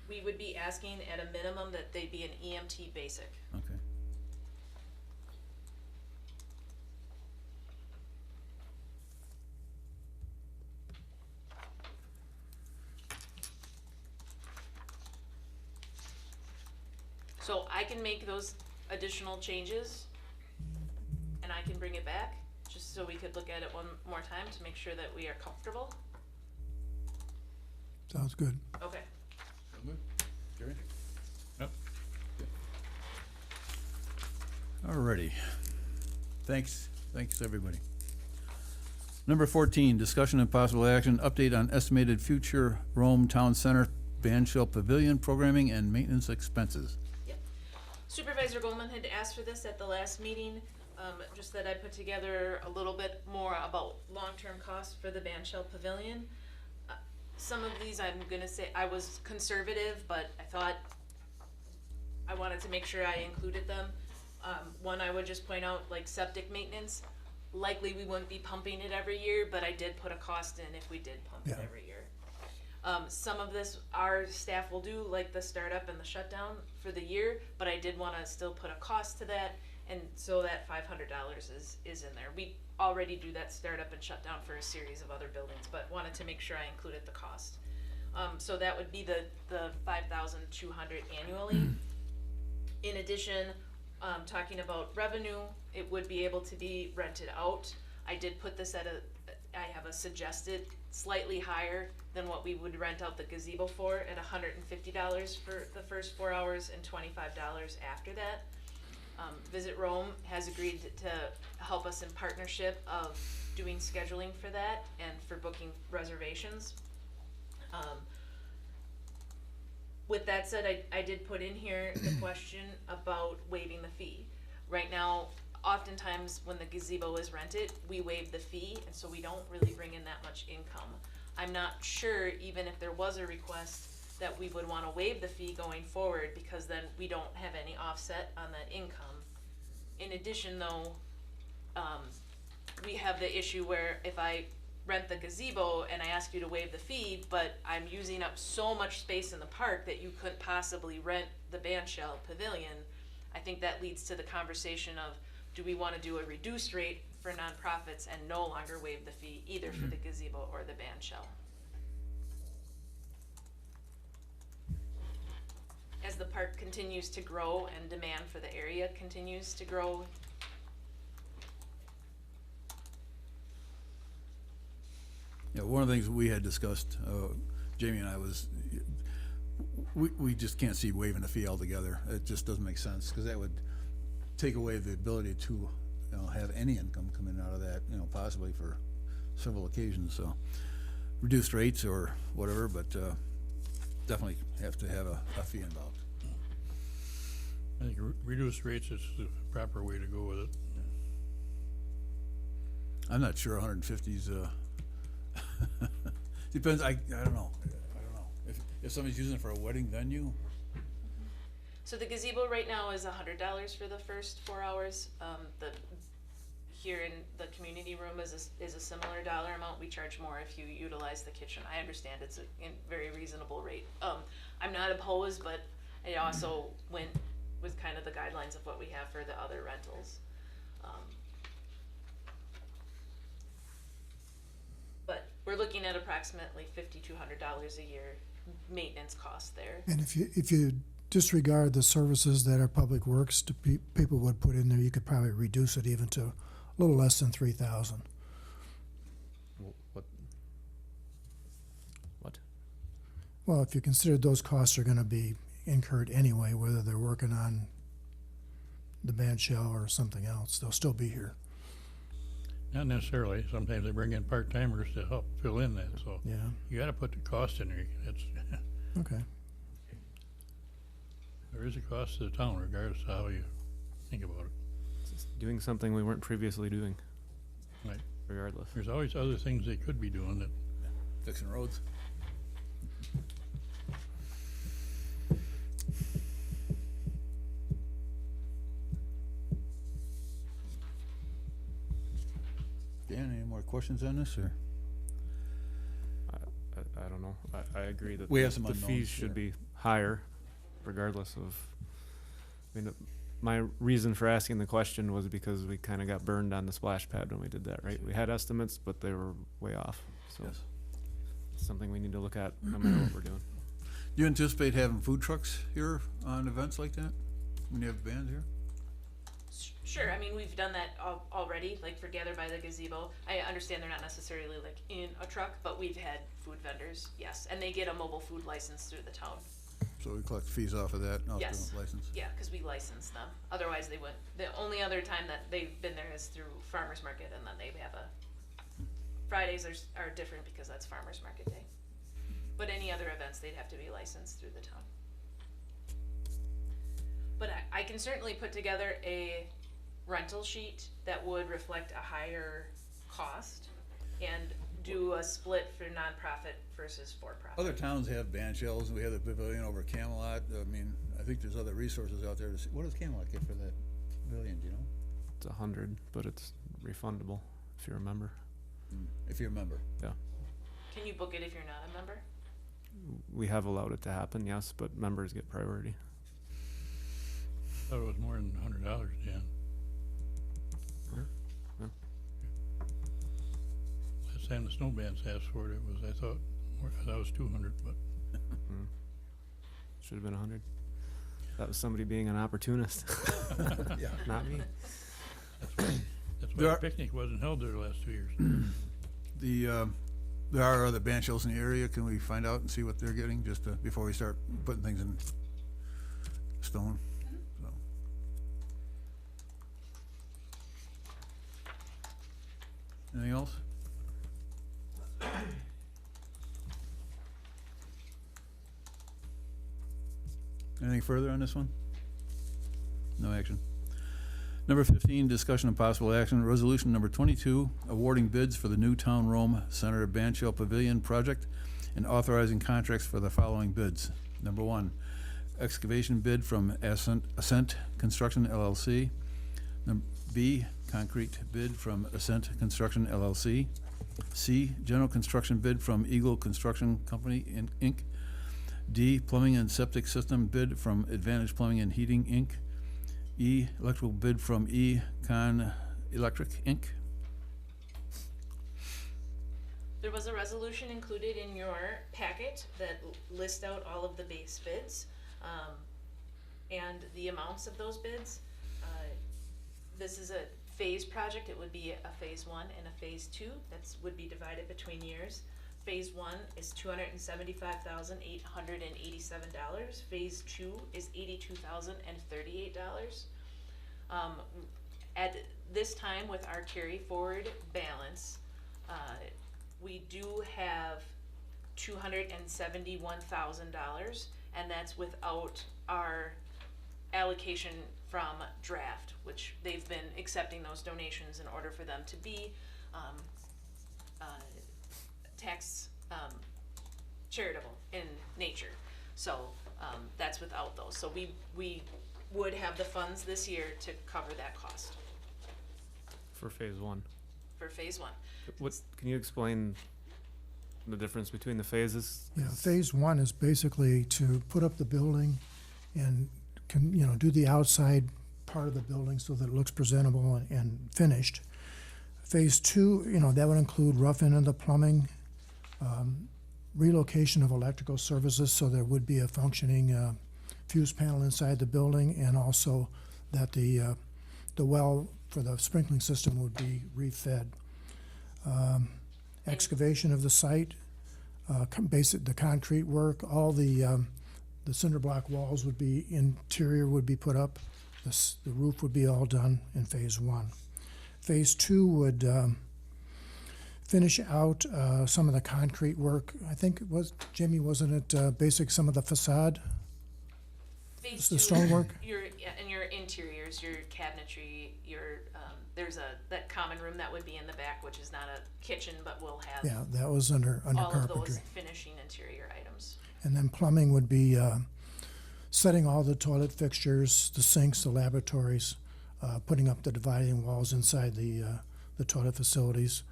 We would be asking at a minimum that they be an EMT basic. Okay. So I can make those additional changes and I can bring it back, just so we could look at it one more time to make sure that we are comfortable. Sounds good. Okay. Gary? Yep. Alrighty. Thanks, everybody. Number 14, discussion and possible action, update on estimated future Rome Town Center Band Shell Pavilion programming and maintenance expenses. Yep. Supervisor Goldman had asked for this at the last meeting, just that I put together a little bit more about long-term costs for the Band Shell Pavilion. Some of these, I'm gonna say, I was conservative, but I thought I wanted to make sure I included them. One, I would just point out, like septic maintenance, likely we wouldn't be pumping it every year, but I did put a cost in if we did pump it Yeah. every year. Some of this our staff will do, like the startup and the shutdown for the year, but I did wanna still put a cost to that, and so that $500 is in there. We already do that startup and shutdown for a series of other buildings, but wanted to make sure I included the cost. So that would be the $5,200 annually. In addition, talking about revenue, it would be able to be rented out. I did put this at I have a suggested slightly higher than what we would rent out the gazebo for at $150 for the first 4 hours and $25 after that. Visit Rome has agreed to help us in partnership of doing scheduling for that and for booking reservations. With that said, I did put in here the question about waiving the fee. Right now, oftentimes when the gazebo is rented, we waive the fee, and so we don't really bring in that much income. I'm not sure, even if there was a request, that we would wanna waive the fee going forward, because then we don't have any offset on that income. In addition though, we have the issue where if I rent the gazebo and I ask you to waive the fee, but I'm using up so much space in the park that you couldn't possibly rent the bandshell pavilion, I think that leads to the conversation of, do we wanna do a reduced rate for nonprofits and no longer waive the fee either for the gazebo or the bandshell? As the park continues to grow and demand for the area continues to grow, Yeah, one of the things we had discussed, Jamie and I, was we just can't see waiving the fee altogether. It just doesn't make sense, because that would take away the ability to, you know, have any income coming out of that, you know, possibly for several occasions. So reduced rates or whatever, but definitely have to have a fee involved. I think reduced rates is the proper way to go with it. I'm not sure 150's, depends, I don't know. If somebody's using it for a wedding venue, so the gazebo right now is $100 for the first 4 hours. Here in the community room is a similar dollar amount. We charge more if you utilize the kitchen. I understand it's a very reasonable rate. I'm not opposed, but I also went with kind of the guidelines of what we have for the other rentals. But we're looking at approximately $5,200 a year maintenance cost there. And if you disregard the services that our public works to people would put in there, you could probably reduce it even to a little less than 3,000. What? Well, if you consider those costs are gonna be incurred anyway, whether they're working on the bandshell or something else, they'll still be here. Not necessarily. Sometimes they bring in part-timers to help fill in that, so Yeah, you gotta put the cost in there. That's, okay. there is a cost to the town regardless of how you think about it. Just doing something we weren't previously doing, Right. regardless. There's always other things they could be doing that, fixing roads. Dan, any more questions on this, or? I don't know. I agree that We have some the unknowns fees should there. be higher, regardless of, I mean, my reason for asking the question was because we kind of got burned on the splash pad when we did that, right? We had estimates, but they were way off, so Yes. it's something we need to look at no matter what we're doing. Do you anticipate having food trucks here on events like that, when you have bands here? Sure, I mean, we've done that already, like for Gather by the Gazebo. I understand they're not necessarily like in a truck, but we've had food vendors, yes, and they get a mobile food license through the town. So we collect fees off of that, off Yes. the license? Yeah, cause we license them, otherwise they wouldn't. The only other time that they've been there is through farmer's market, and then they have Fridays are different because that's farmer's market day. But any other events, they'd have to be licensed through the town. But I can certainly put together a rental sheet that would reflect a higher cost and do a split for nonprofit versus for-profit. Other towns have band shells, we have the pavilion over Camelot, I mean, I think there's other resources out there to see, what does Camelot get for that pavilion, do you know? It's 100, but it's refundable, if you remember. If you remember. Yeah. Can you book it if you're not a member? We have allowed it to happen, yes, but members get priority. thought it was more than $100, Dan. Yeah. Last time the snow bands asked for it, I thought it was 200, but Should have been 100. That was somebody being an opportunist, Yeah. not me. that's why There the are- picnic wasn't held there the last 2 years. There are other band shells in the area, can we find out and see what they're getting, just before we start putting things in stone? So. Anything else? Anything further on this one? No action. Number 15, discussion and possible action, resolution number 22, awarding bids for the new Town Rome Center Banshell Pavilion project and authorizing contracts for the following bids. Number 1, excavation bid from Ascent Construction LLC. B, concrete bid from Ascent Construction LLC. C, general construction bid from Eagle Construction Company, Inc. D, plumbing and septic system bid from Advantage Plumbing and Heating, Inc. E, electrical bid from E-Con Electric, Inc. There was a resolution included in your packet that lists out all of the base bids, and the amounts of those bids. This is a phase project. It would be a phase 1 and a phase 2. That's would be divided between years. Phase 1 is $275,887. Phase 2 is $82,038. At this time, with our carry forward balance, we do have $271,000, and that's without our allocation from draft, which they've been accepting those donations in order for them to be tax charitable in nature. So that's without those. So we would have the funds this year to cover that cost For phase 1. for phase 1. What, can you explain the difference between the phases? Yeah, phase 1 is basically to put up the building and do the outside part of the building so that it looks presentable and finished. Phase 2, that would include roughing of the plumbing, relocation of electrical services so there would be a functioning fuse panel inside the building, and also that the well for the sprinkling system would be refed. Excavation of the site, the concrete work, all the cinder block walls would be, interior would be put up, the roof would be all done in phase 1. Phase 2 would finish out some of the concrete work. I think it was, Jimmy, wasn't it basic, some of the facade? Phase The 2, stonework? and your interiors, your cabinetry, there's that common room that would be in the back, which is not a kitchen, but will have Yeah, that was under all of carpentry. those finishing interior items. And then plumbing would be setting all the toilet fixtures, the sinks, the laboratories, putting up the dividing walls inside the toilet facilities.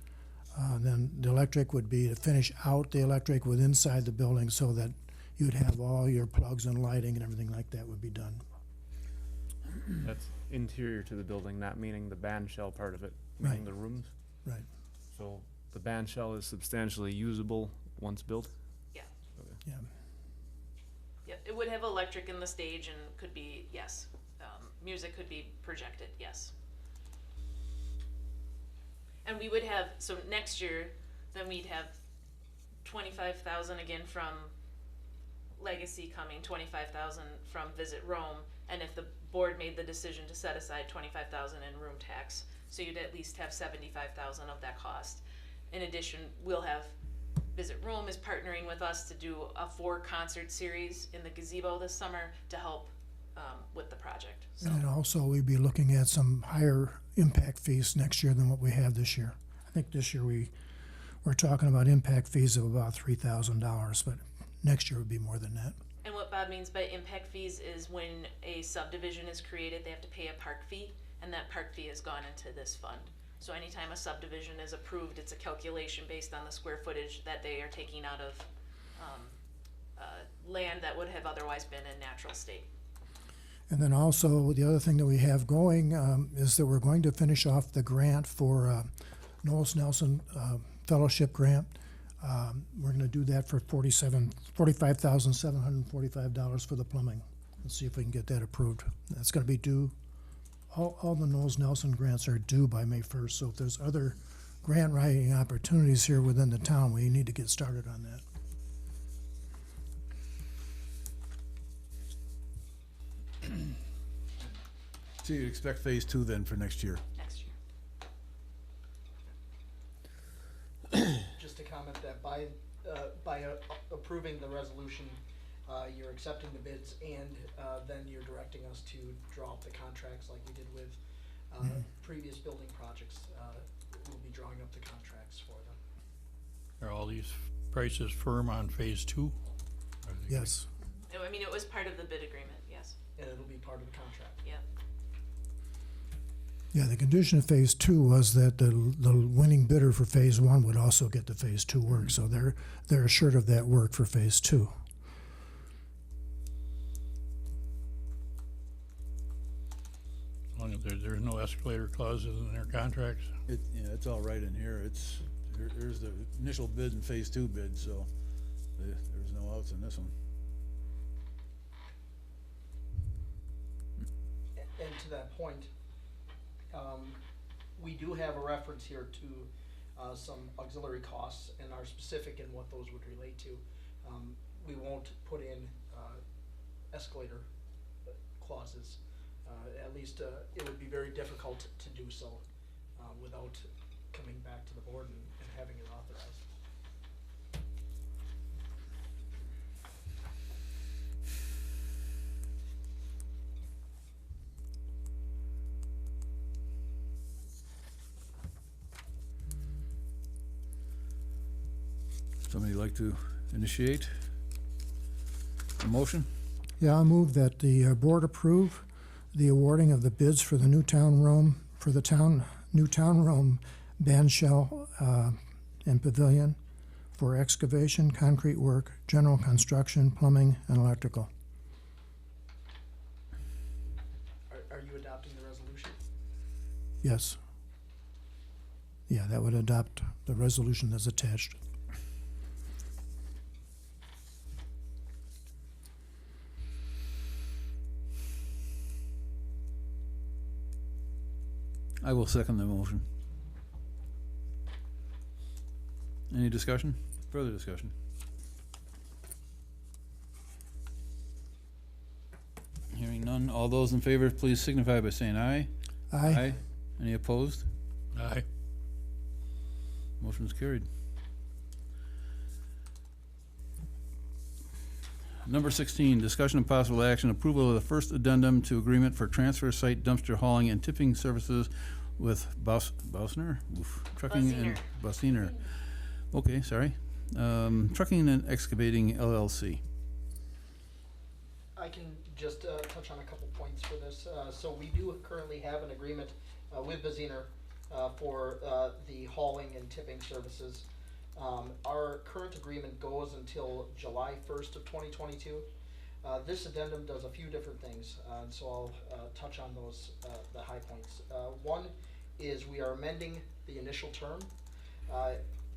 Then the electric would be to finish out the electric with inside the building so that you'd have all your plugs and lighting and everything like that would be done. That's interior to the building, not meaning the band shell part of it, meaning Right. the rooms. Right. So the band shell is substantially usable once built? Yeah. Yeah. Yeah, it would have electric in the stage and could be, yes. Music could be projected, yes. And we would have, so next year, then we'd have 25,000 again from Legacy coming, 25,000 from Visit Rome, and if the board made the decision to set aside 25,000 in room tax, so you'd at least have 75,000 of that cost. In addition, we'll have Visit Rome is partnering with us to do a 4-concert series in the gazebo this summer to help with the project. So And also, we'd be looking at some higher impact fees next year than what we have this year. I think this year we're talking about impact fees of about $3,000, but next year would be more than that. And what Bob means by impact fees is when a subdivision is created, they have to pay a park fee, and that park fee has gone into this fund. So anytime a subdivision is approved, it's a calculation based on the square footage that they are taking out of land that would have otherwise been in natural state. And then also, the other thing that we have going is that we're going to finish off the grant for Knowles Nelson Fellowship Grant. We're going to do that for $45,745 for the plumbing. Let's see if we can get that approved. That's going to be due. All the Knowles Nelson grants are due by May 1st, so if there's other grant writing opportunities here within the town, we need to get started on that. So you expect phase 2 then for next year? Next year. Just to comment that by approving the resolution, you're accepting the bids, and then you're directing us to draw up the contracts like we did with previous building projects, we'll be drawing up the contracts for them. Are all these prices firm on phase two? Are they- Yes. I mean, it was part of the bid agreement, yes, And it'll be part of the contract. yep. Yeah, the condition of phase two was that the winning bidder for phase one would also get the phase two work, so they're assured of that work for phase two. As long as there's no escalator clauses in their contracts? Yeah, it's all right in here. Here's the initial bid and phase two bid, so there's no outs in this one. And to that point, we do have a reference here to some auxiliary costs and are specific in what those would relate to. We won't put in escalator clauses. At least it would be very difficult to do so without coming back to the board and having it authorized. Somebody like to initiate a motion? Yeah, I move that the board approve the awarding of the bids for the new town room, new town room band shell and pavilion for excavation, concrete work, general construction, plumbing, and electrical. Are you adopting the resolution? Yes. Yeah, that would adopt the resolution that's attached. I will second the motion. Any discussion? Further discussion? Hearing none. All those in favor, please signify by saying aye. Aye. Any opposed? Aye. Motion's carried. Number 16, discussion of possible action, approval of the first addendum to agreement for transfer site dumpster hauling and tipping services with Bausner? Trucking and Bausiner. Okay, sorry. Trucking and Excavating LLC. I can just touch on a couple points for this. So we do currently have an agreement with Baziner for the hauling and tipping services. Our current agreement goes until July 1st of 2022. This addendum does a few different things, and so I'll touch on those, the high points. One is we are amending the initial term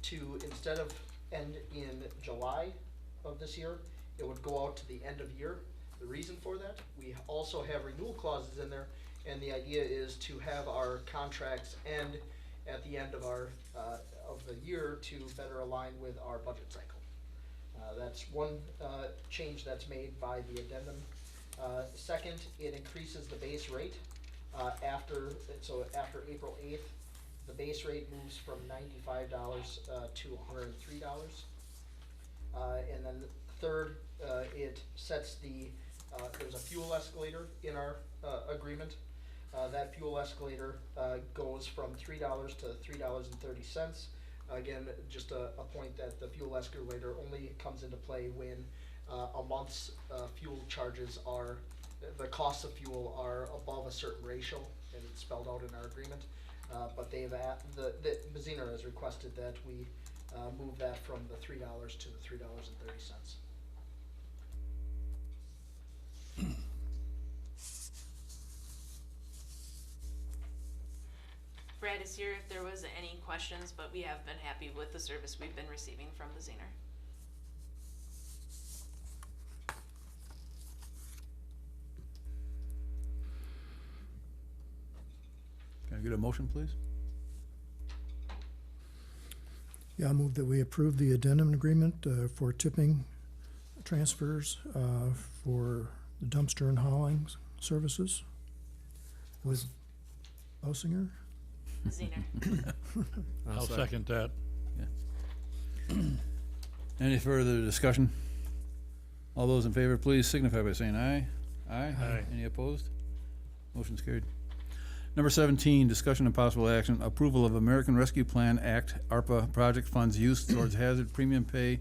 to, instead of end in July of this year, it would go out to the end of year. The reason for that, we also have renewal clauses in there, and the idea is to have our contracts end at the end of our of the year to better align with our budget cycle. That's one change that's made by the addendum. Second, it increases the base rate after April 8th. The base rate moves from $95 to $103. And then third, it sets there's a fuel escalator in our agreement. That fuel escalator goes from $3 to $3.30. Again, just a point that the fuel escalator only comes into play when a month's fuel charges the costs of fuel are above a certain ratio, and it's spelled out in our agreement. But the Baziner has requested that we move that from the $3 to the $3.30. Brad is here if there was any questions, but we have been happy with the service we've been receiving from the Zener. Can I get a motion, please? Yeah, I move that we approve the addendum agreement for tipping transfers for the dumpster and hauling services with Bosinger. Zener. I'll second that. Any further discussion? All those in favor, please signify by saying aye. Aye. Aye. Any opposed? Motion's carried. Number 17, discussion and possible action, approval of American Rescue Plan Act, ARPA project funds used towards hazard premium pay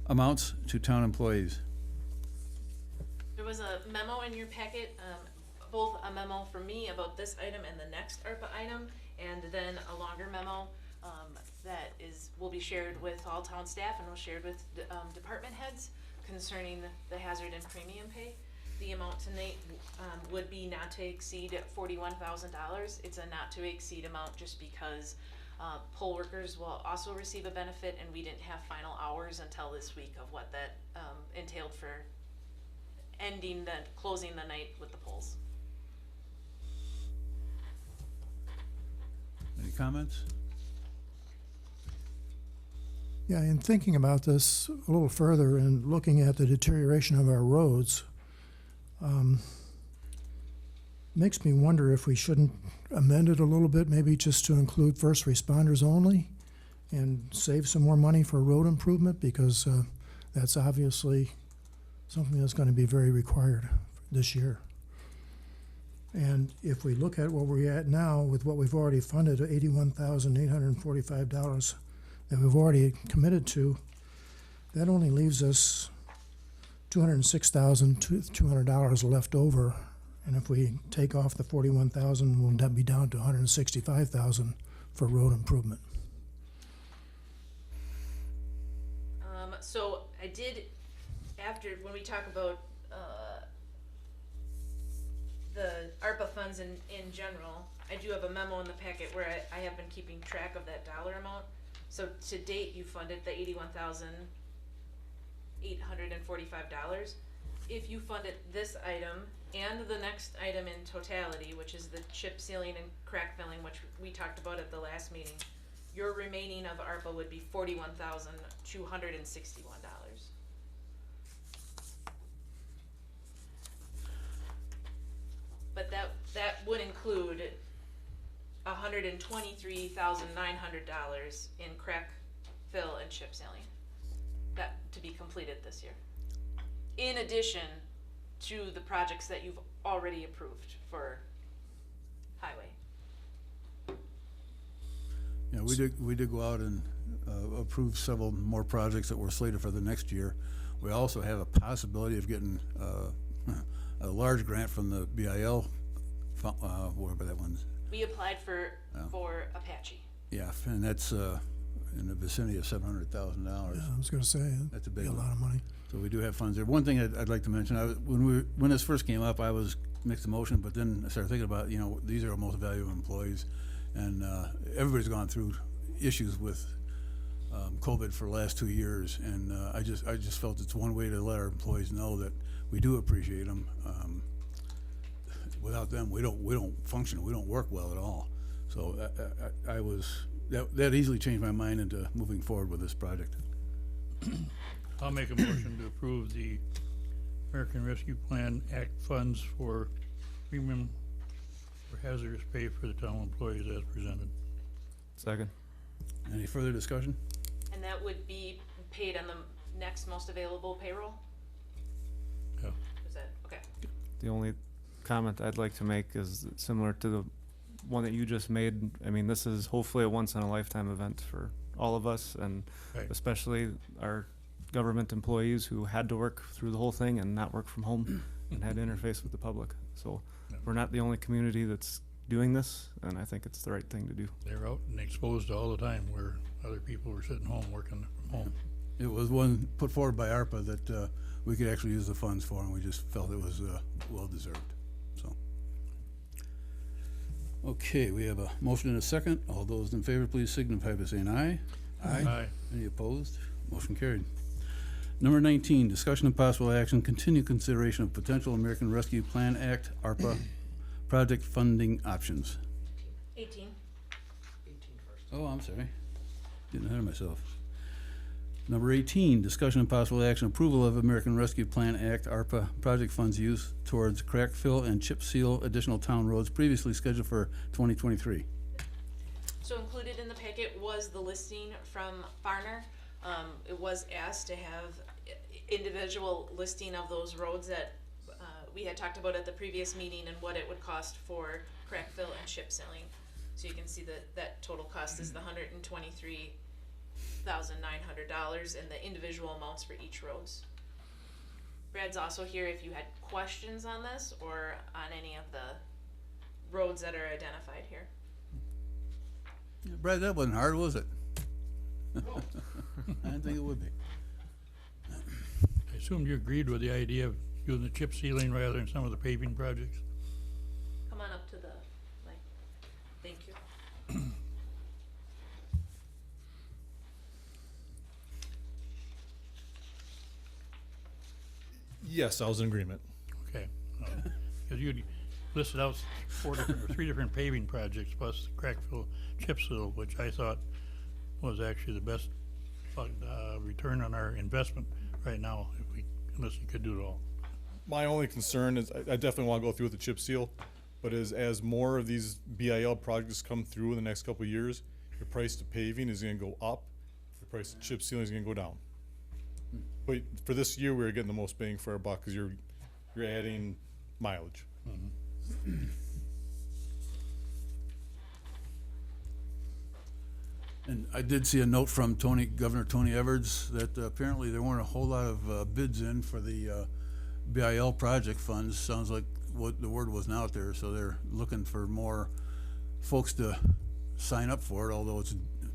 amounts to town employees. There was a memo in your packet, both a memo from me about this item and the next ARPA item, and then a longer memo that will be shared with all town staff and will shared with department heads concerning the hazard and premium pay. The amount tonight would be not to exceed $41,000. It's a not to exceed amount just because poll workers will also receive a benefit, and we didn't have final hours until this week of what that entailed for closing the night with the polls. Any comments? Yeah, in thinking about this a little further and looking at the deterioration of our roads, makes me wonder if we shouldn't amend it a little bit, maybe just to include first responders only and save some more money for road improvement, because that's obviously something that's going to be very required this year. And if we look at where we're at now with what we've already funded, $81,845 that we've already committed to, that only leaves us $206,200 left over. And if we take off the $41,000, we'll be down to $165,000 for road improvement. So I did, when we talk about the ARPA funds in general, I do have a memo in the packet where I have been keeping track of that dollar amount. So to date, you funded the $81,845. If you funded this item and the next item in totality, which is the chip sealing and crack filling, which we talked about at the last meeting, your remaining of ARPA would be $41,261. But that would include $123,900 in crack fill and chip sealing, that to be completed this year, in addition to the projects that you've already approved for highway. Yeah, we did go out and approve several more projects that were slated for the next year. We also have a possibility of getting a large grant from the BIL, wherever that one's. We applied for Apache. Yeah, and that's in the vicinity of $700,000. Yeah, I was going to say, That's a that'd be big a one. lot of money. So we do have funds there. One thing I'd like to mention, when this first came up, I was mixed emotion, but then I started thinking about, these are our most valuable employees, and everybody's gone through issues with COVID for the last 2 years, and I just felt it's one way to let our employees know that we do appreciate them. Without them, we don't function. We don't work well at all. So that easily changed my mind into moving forward with this project. I'll make a motion to approve the American Rescue Plan Act funds for premium for hazardous pay for the town employees as presented. Second. Any further discussion? And that would be paid on the next most available payroll? Yeah. Is that, okay. The only comment I'd like to make is similar to the one that you just made. I mean, this is hopefully a once-in-a-lifetime event for all of us, and Right. especially our government employees who had to work through the whole thing and not work from home and had to interface with the public. So we're not the only community that's doing this, and I think it's the right thing to do. They're out and exposed all the time where other people were sitting home working from home. It was one put forward by ARPA that we could actually use the funds for, and we just felt it was well-deserved, so. Okay, we have a motion and a second. All those in favor, please signify by saying aye. Aye. Any opposed? Motion carried. Number 19, discussion and possible action, continued consideration of potential American Rescue Plan Act, ARPA, project funding options. 18. 18 first. Oh, I'm sorry. Getting ahead of myself. Number 18, discussion and possible action, approval of American Rescue Plan Act, ARPA, project funds used towards crack fill and chip seal additional town roads previously scheduled for 2023. So included in the packet was the listing from Farner. It was asked to have individual listing of those roads that we had talked about at the previous meeting and what it would cost for crack fill, and chip sealing. So you can see that total cost is the $123,900 and the individual amounts for each roads. Brad's also here if you had questions on this or on any of the roads that are identified here. Brad, that wasn't hard, was it? I didn't think it would be. I assumed you agreed with the idea of doing the chip sealing rather than some of the paving projects? Come on up to the mic. Thank you. Yes, I was in agreement. Okay. Because you listed out three different paving projects plus the crack fill chip seal, which I thought was actually the best return on our investment right now, unless you could do it all. My only concern is I definitely want to go through with the chip seal, but as more of these BIL projects come through in the next couple of years, the price of paving is going to go up, the price of chip sealing is going to go down. But for this year, we're getting the most bang for our buck because you're adding mileage. And I did see a note from Governor Tony Everts that apparently there weren't a whole lot of bids in for the BIL project funds. Sounds like what the word wasn't out there, so they're looking for more folks to sign up for it, although it's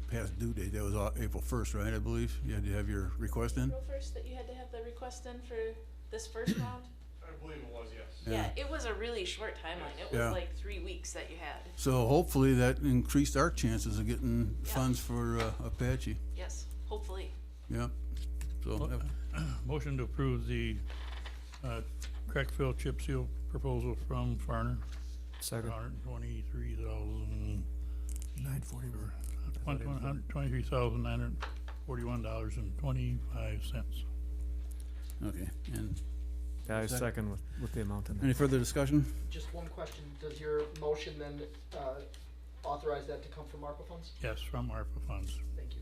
past due date. That was April 1st, right, I believe? You had to have your request in? April 1st that you had to have the request in for this first round? I believe it was, yes. Yeah, it was a really short timeline. It was Yeah. like 3 weeks that you had. So hopefully that increased our chances of getting Yeah. funds for Apache. Yes, hopefully. Yep. So, Motion to approve the crack fill chip seal proposal from Farner, Second. $123,941. 941. $123,941.25. okay. And Yeah, I Second. second with the amount in there. any further discussion? Just one question, does your motion then, authorize that to come from ARPA funds? Yes, from ARPA funds. Thank you.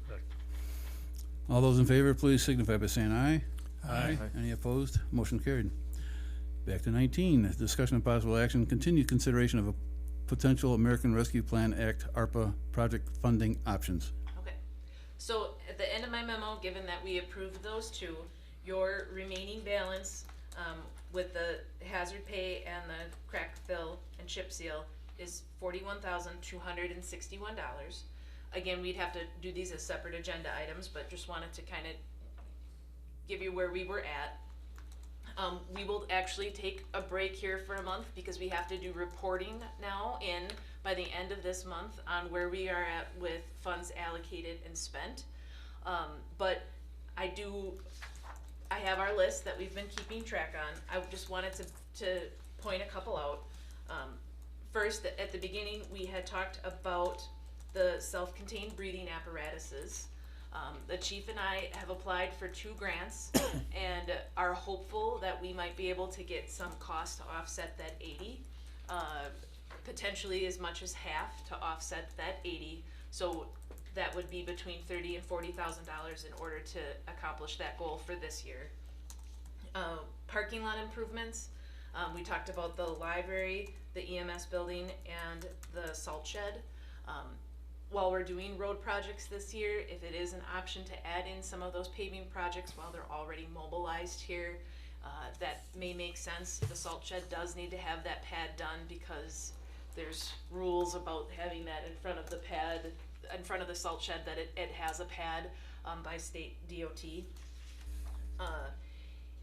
All those in favor, please signify by saying aye. Aye. Any opposed? Motion carried. Back to 19, discussion of possible action, continued consideration of a potential American Rescue Plan Act ARPA project funding options. Okay. So at the end of my memo, given that we approved those two, your remaining balance with the hazard pay and the crack fill and chip seal is $41,261. Again, we'd have to do these as separate agenda items, but just wanted to kind of give you where we were at. We will actually take a break here for a month because we have to do reporting now by the end of this month on where we are at with funds allocated and spent. But I have our list that we've been keeping track on. I just wanted to point a couple out. First, at the beginning, we had talked about the self-contained breathing apparatuses. The chief and I have applied for 2 grants and are hopeful that we might be able to get some cost to offset that 80, potentially as much as half to offset that 80. So that would be between $30,000 and $40,000 in order to accomplish that goal for this year. Parking lot improvements. We talked about the library, the EMS building, and the salt shed. While we're doing road projects this year, if it is an option to add in some of those paving projects while they're already mobilized here, that may make sense. The salt shed does need to have that pad done because there's rules about having that in front of the pad, in front of the salt shed, that it has a pad by state DOT.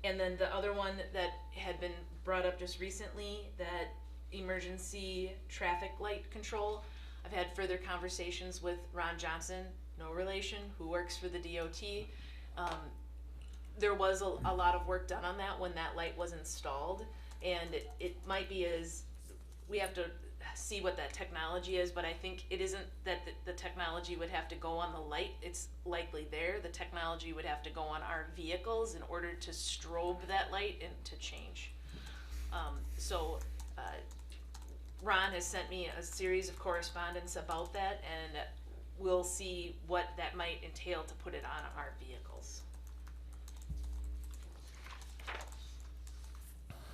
And then the other one that had been brought up just recently, that emergency traffic light control. I've had further conversations with Ron Johnson, no relation, who works for the DOT. There was a lot of work done on that when that light was installed, and it might be we have to see what that technology is, but I think it isn't that the technology would have to go on the light. It's likely there. The technology would have to go on our vehicles in order to strobe that light and to change. Ron has sent me a series of correspondence about that, and we'll see what that might entail to put it on our vehicles.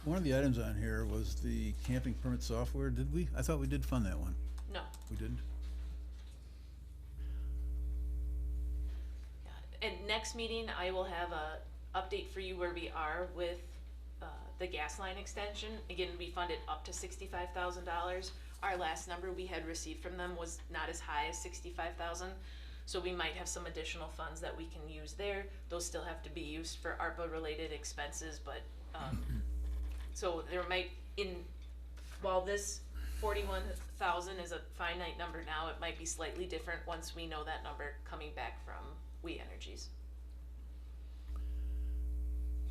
One of the items on here was the camping permit software. Did we? I thought we did fund that one. No. We didn't? And next meeting, I will have a update for you where we are with, the gas line extension. Again, we funded up to $65,000. Our last number we had received from them was not as high as 65,000. So we might have some additional funds that we can use there. Those still have to be used for ARPA-related expenses, but, so there might, while this 41,000 is a finite number now, it might be slightly different once we know that number coming back from We Energies.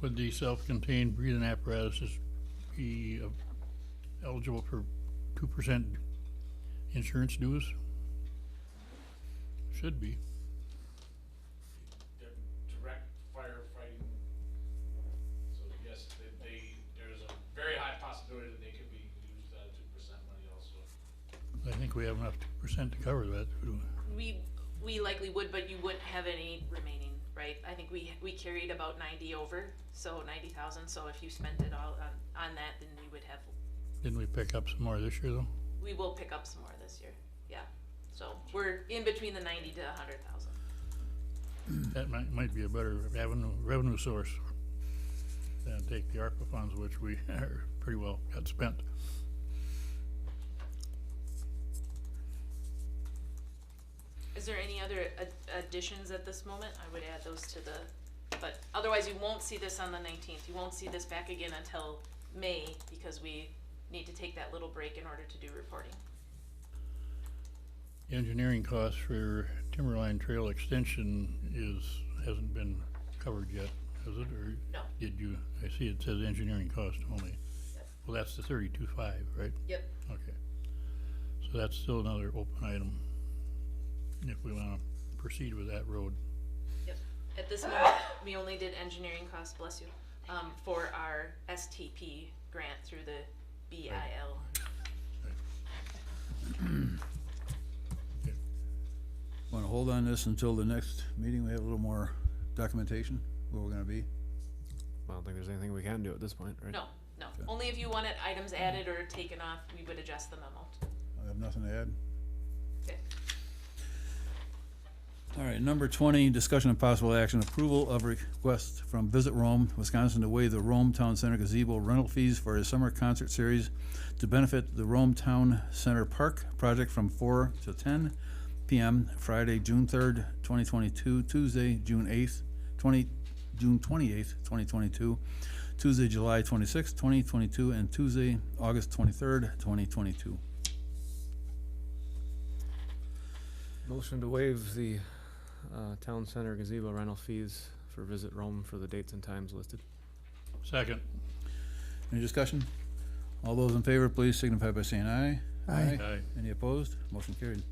Would the self-contained breathing apparatuses be eligible for 2% insurance dues? Should be. They're direct firefighting, so yes, there's a very high possibility that they could be used out of 2% money also. I think we have enough 2% to cover that. We likely would, but you wouldn't have any remaining, right? I think we carried about 90 over, so 90,000, so if you spent it all on that, then we would have, Didn't we pick up some more this year, though? we will pick up some more this year, yeah. So we're in between the 90 to 100,000. That might be a better revenue source than take the ARPA funds, which we are pretty well got spent. Is there any other additions at this moment? I would add those to the, but otherwise you won't see this on the 19th. You won't see this back again until May, because we need to take that little break in order to do reporting. The engineering costs for Timberline Trail extension hasn't been covered yet, has it, or? No. Did you, I see it says engineering cost only. Yep. Well, that's the 32.5, right? Yep. Okay. So that's still another open item, if we wanna proceed with that road. Yep. At this moment, we only did engineering costs, bless you, for our STP grant through the BIL. Want to hold on this until the next meeting? We have a little more documentation where we're gonna be. I don't think there's anything we can do at this point, right? No, no. Only if you wanted items added or taken off, we would adjust the memo. I have nothing to add. Okay. All right, number 20, discussion of possible action, approval of request from Visit Rome, Wisconsin, to waive the Rome Town Center gazebo rental fees for a summer concert series to benefit the Rome Town Center Park project from 4 to 10 p.m. Friday, June 3rd, 2022, Tuesday, June 28th, 2022, Tuesday, July 26th, 2022, and Tuesday, August 23rd, 2022. Motion to waive the town center gazebo rental fees for Visit Rome for the dates and times listed. Second. Any discussion? All those in favor, please signify by saying aye. Aye. Aye. Any opposed? Motion carried.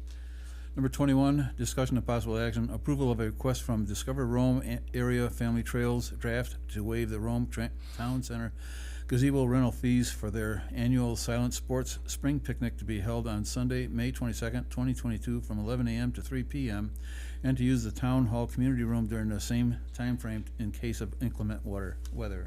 Number 21, discussion of possible action, approval of a request from Discover Rome Area Family Trails Draft to waive the Rome Town Center gazebo rental fees for their annual Silent Sports Spring Picnic to be held on Sunday, May 22nd, 2022, from 11 a.m. to 3 p.m., and to use the Town Hall Community Room during the same time frame in case of inclement weather.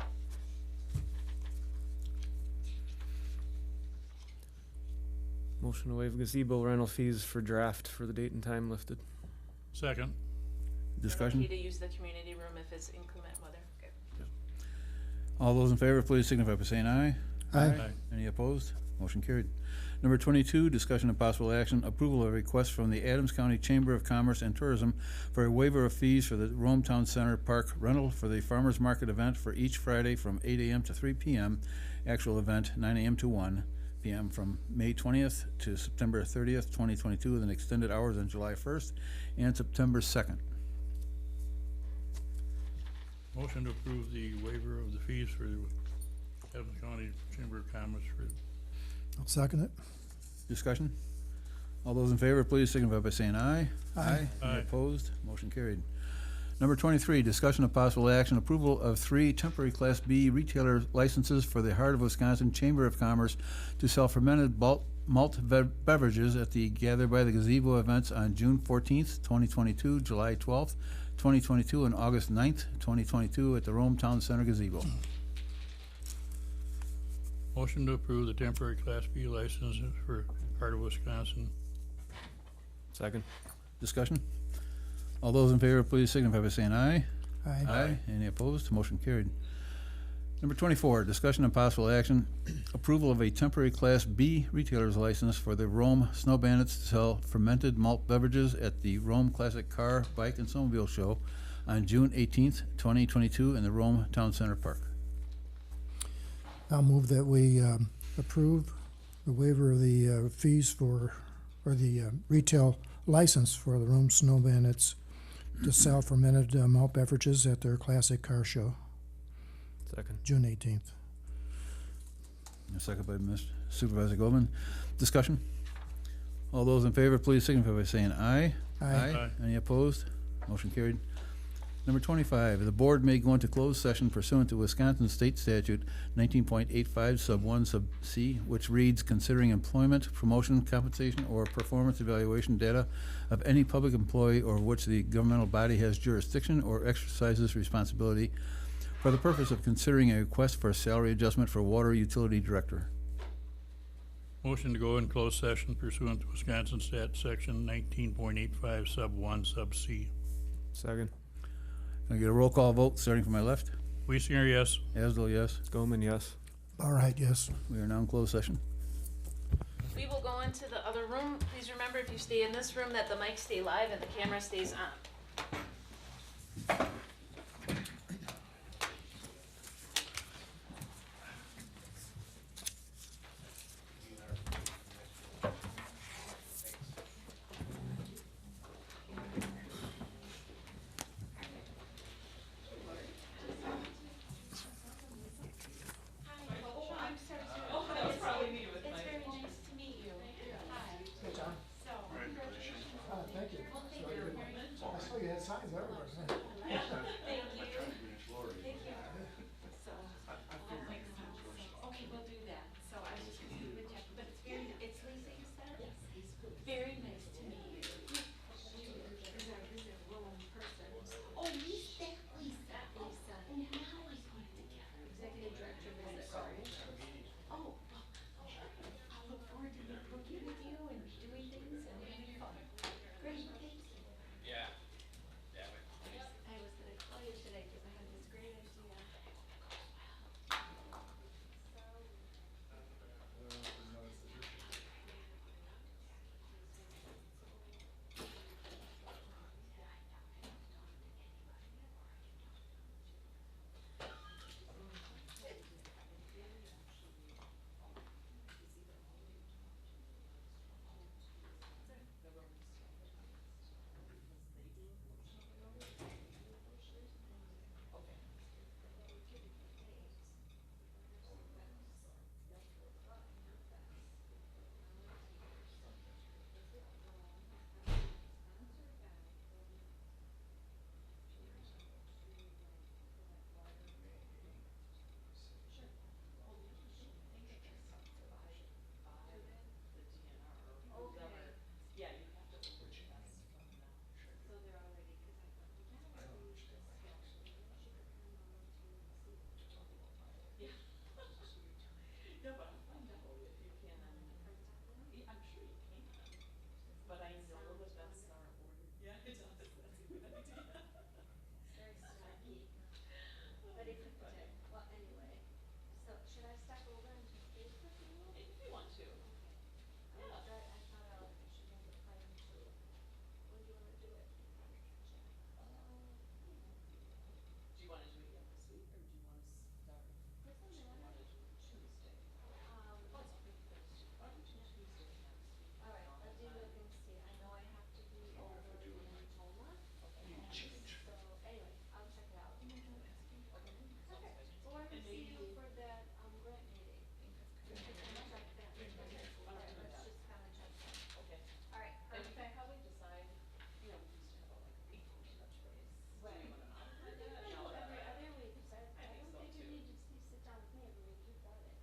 Motion to waive gazebo rental fees for draft for the date and time listed. Second. Discussion? Okay to use the community room if it's inclement weather. Okay. All those in favor, please signify by saying aye. Aye. Any opposed? Motion carried. Number 22, discussion of possible action, approval of a request from the Adams County Chamber of Commerce and Tourism for a waiver of fees for the Rome Town Center Park rental for the Farmers Market event for each Friday from 8 a.m. to 3 p.m. Actual event 9 a.m. to 1 p.m. from May 20th to September 30th, 2022, with an extended hours on July 1st and September 2nd. Motion to approve the waiver of the fees for the Adams County Chamber of Commerce for. I'll second it. Discussion? All those in favor, please signify by saying aye. Aye. Any Aye. opposed? Motion carried. Number 23, discussion of possible action, approval of 3 temporary Class B retailer licenses for the Heart of Wisconsin Chamber of Commerce to sell fermented malt beverages at the Gather by the Gazebo events on June 14th, 2022, July 12th, 2022, and August 9th, 2022 at the Rome Town Center Gazebo. Motion to approve the temporary Class B license for Heart of Wisconsin. Second. Discussion? All those in favor, please signify by saying aye. Aye. Any opposed? Motion carried. Number 24, discussion and possible action, approval of a temporary Class B retailer's license for the Rome Snow Bandits to sell fermented malt beverages at the Rome Classic Car, Bike, and Snowmobile Show on June 18th, 2022 in the Rome Town Center Park. I'll move that we approve the waiver of the fees or the retail license for the Rome Snow Bandits to sell fermented malt beverages at their classic car show, Second. June 18th. A second by Mr. Supervisor Goldman. Discussion? All those in favor, please signify by saying aye. Aye. Any opposed? Motion carried. Number 25, the board may go into closed session pursuant to Wisconsin State Statute 19.85 sub 1 sub C, which reads, considering employment, promotion, compensation, or performance evaluation data of any public employee over which the governmental body has jurisdiction or exercises responsibility for the purpose of considering a request for a salary adjustment for water utility director. Motion to go in closed session pursuant to Wisconsin Stat Section 19.85 sub 1 sub C. Second. Can I get a roll call vote, starting from my left? Weisinger, yes. Asdell, yes. Goldman, yes. All right, yes. We are now in closed session. We will go into the other room. Please remember, if you stay in this room, that the mics stay live and the camera stays on. Thank you. I saw you had signs everywhere. Okay, we'll do that. So I was just gonna speak with Jeff, but it's Lisa, you said? Yes, Lisa. Very nice to meet you. Is our Rome person. Oh, Lisa, Lisa. And now we put together executive director visit. Oh, I'll look forward to working with you and doing things and having fun. Great, thank you. Yeah. I was gonna call you today because I had this great idea. But if you could, well, anyway, so should I step over and just speak with you? If you want to. Yeah. I thought I should make it prior to, when do you wanna do it? Do you want to do it yet this week, or do you want to start? Tuesday. All right, let's do it and see. I know I have to be over in Tacoma. So anyway, I'll check it out. Okay, well, I can see you for that, grant meeting. Check that. All right, let's just kinda check that. Okay. All right, And we can perfect. probably decide, you know, we used to have like a week touch base. Right. I think we do every other week, so I don't think you need to sit down with me every week, you've got it.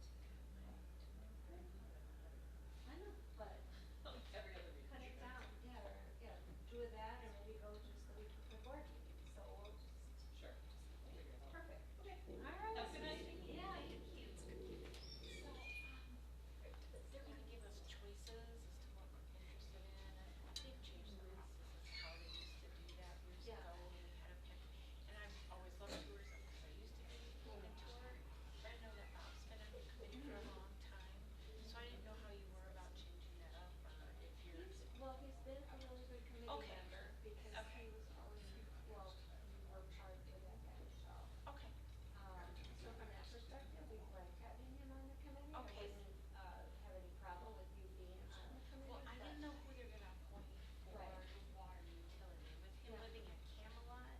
I know, but Every other week. cut it down, yeah, or, yeah, do that, or maybe go just the week before board meeting, so we'll just. Sure. Figure it out. Perfect, okay, all right. Have a good night. Yeah, you too. So, preferences as to what we're interested in, and they've changed the processes, how they used to do that years Yeah. ago, when we had a pick. And I've always loved tourism, because I used to be in tour, but I know that Bob's been on the committee for a long time, so I didn't know how you were about changing that up, or if you're. Well, he's been a really good committee Okay. member because Okay. he was always, well, we worked hard for that guy, so. Okay. So from that perspective, we like having him on the committee. Okay. I wouldn't, have any problem with you being on the committee. Well, I didn't know who they're gonna appoint for Right. the water utility. With him Yeah. living at Camelot,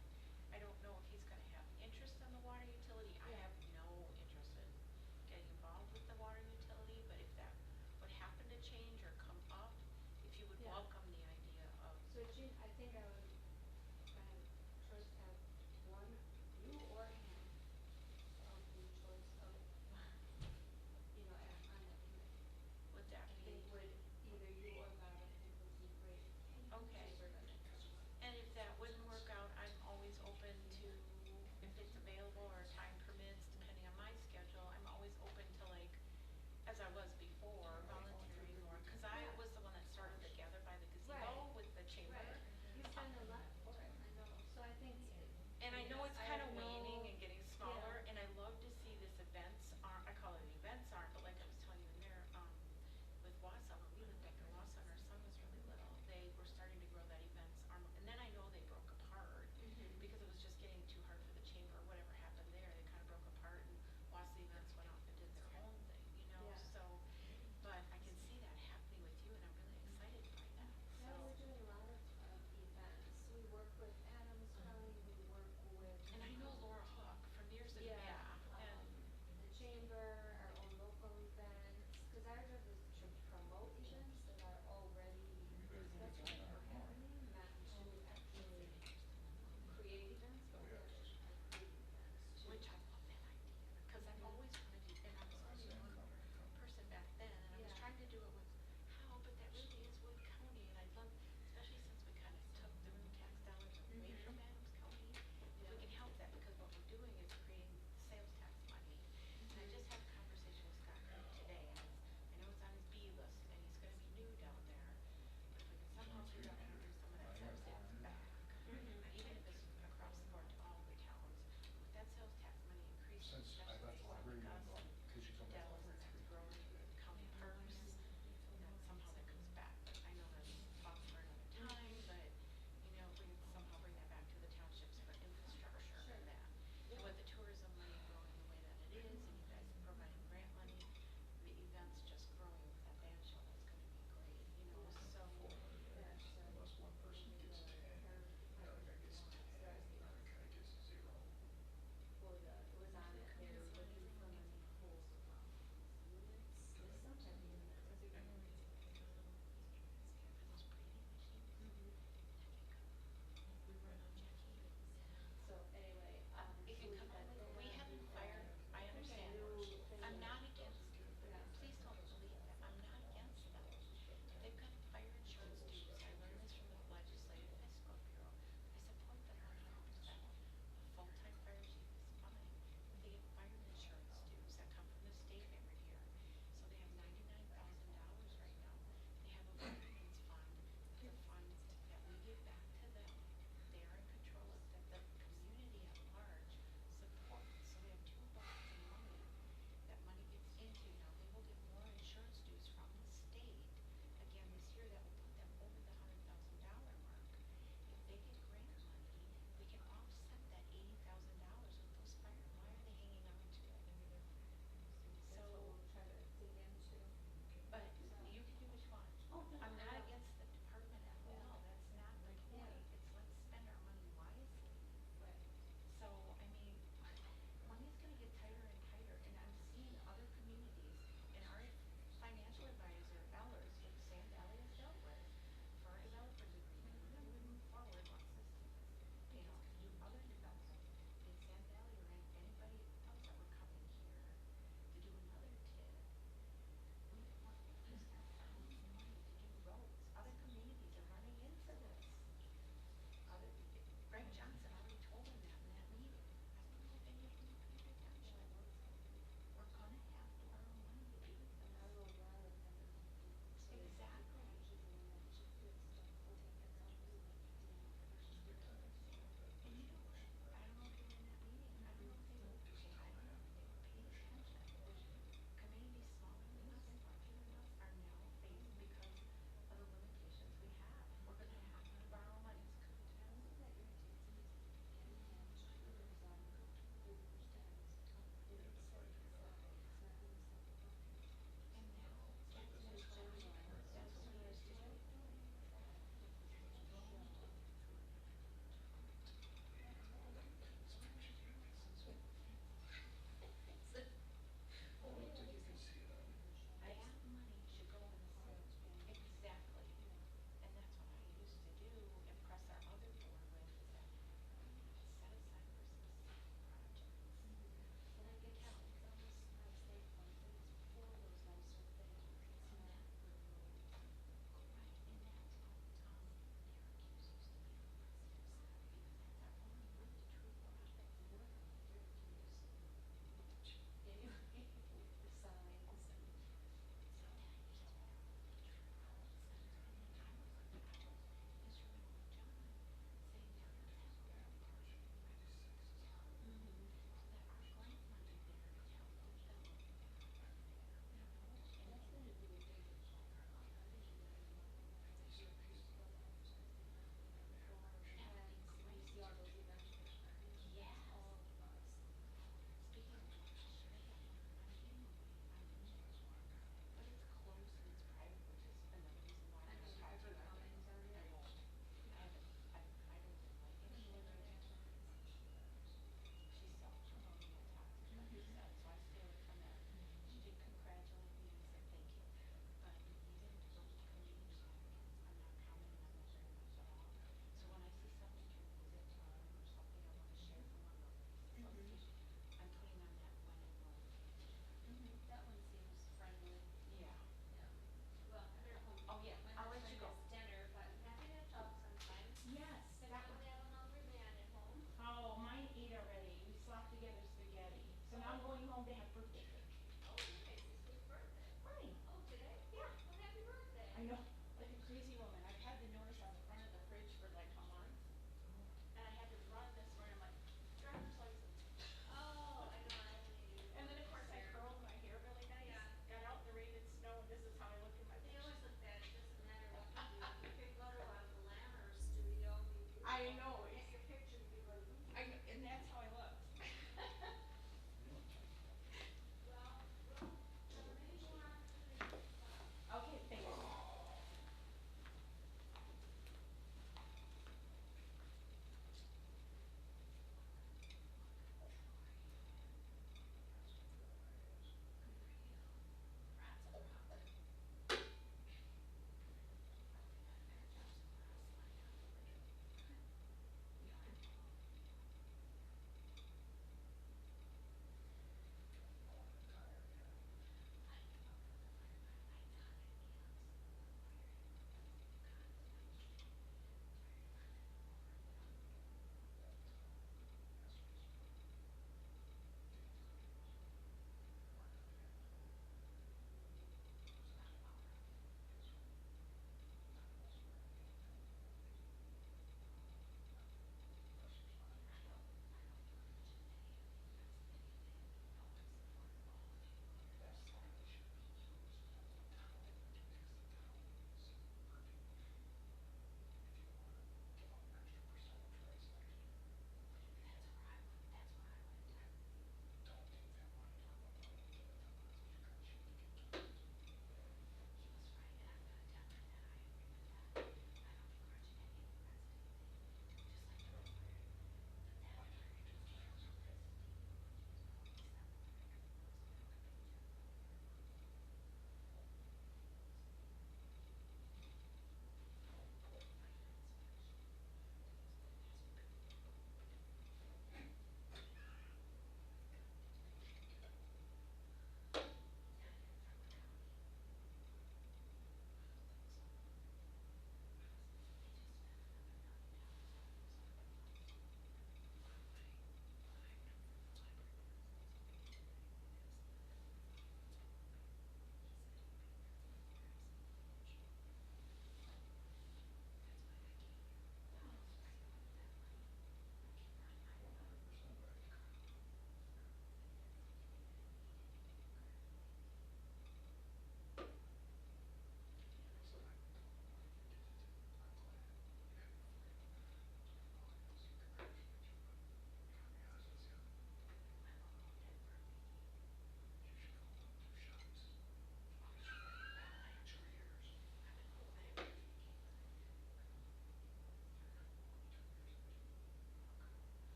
I don't know if he's gonna have interest in the water utility. I Yeah. have no interest in getting involved with the water utility, but if that would happen to change or come up, if you would Yeah. welcome the idea of. So Jean, I think I would, first have one, you or him, in choice of, you know, on that committee. Would that I be? think would, either you or Bob, I think would be great. Okay. To serve on that committee. And if that wouldn't work out, I'm always open to, if it's available or time permits, depending on my schedule, I'm always open to like, as I was before, volunteering more, cause I was the one that started the Gather by the Gazebo Right. with the chamber. Right, you've done a lot for it, I know, so I think. And I know it's I kind of have no- waning and getting smaller, Yeah. and I love to see this events arm, I call it an events arm, but like I was telling you in there, with Wausau, when we lived back in Wausau, and our son was really little, they were starting to grow that events arm, and then I know they broke apart, because it was just getting too hard for the chamber, or whatever happened there, they kind of broke apart, and Wausau events went off and did their own thing, you know, Yeah. so, but I can see that happening with you, and I'm really excited by that, so. Yeah, we're doing a lot of events, we work with Adams County, we work with. And I know Laura Hook from years ago, Yeah, and. the chamber, our own local events, cause our job is to promote events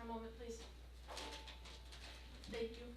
for a moment, please? Thank you.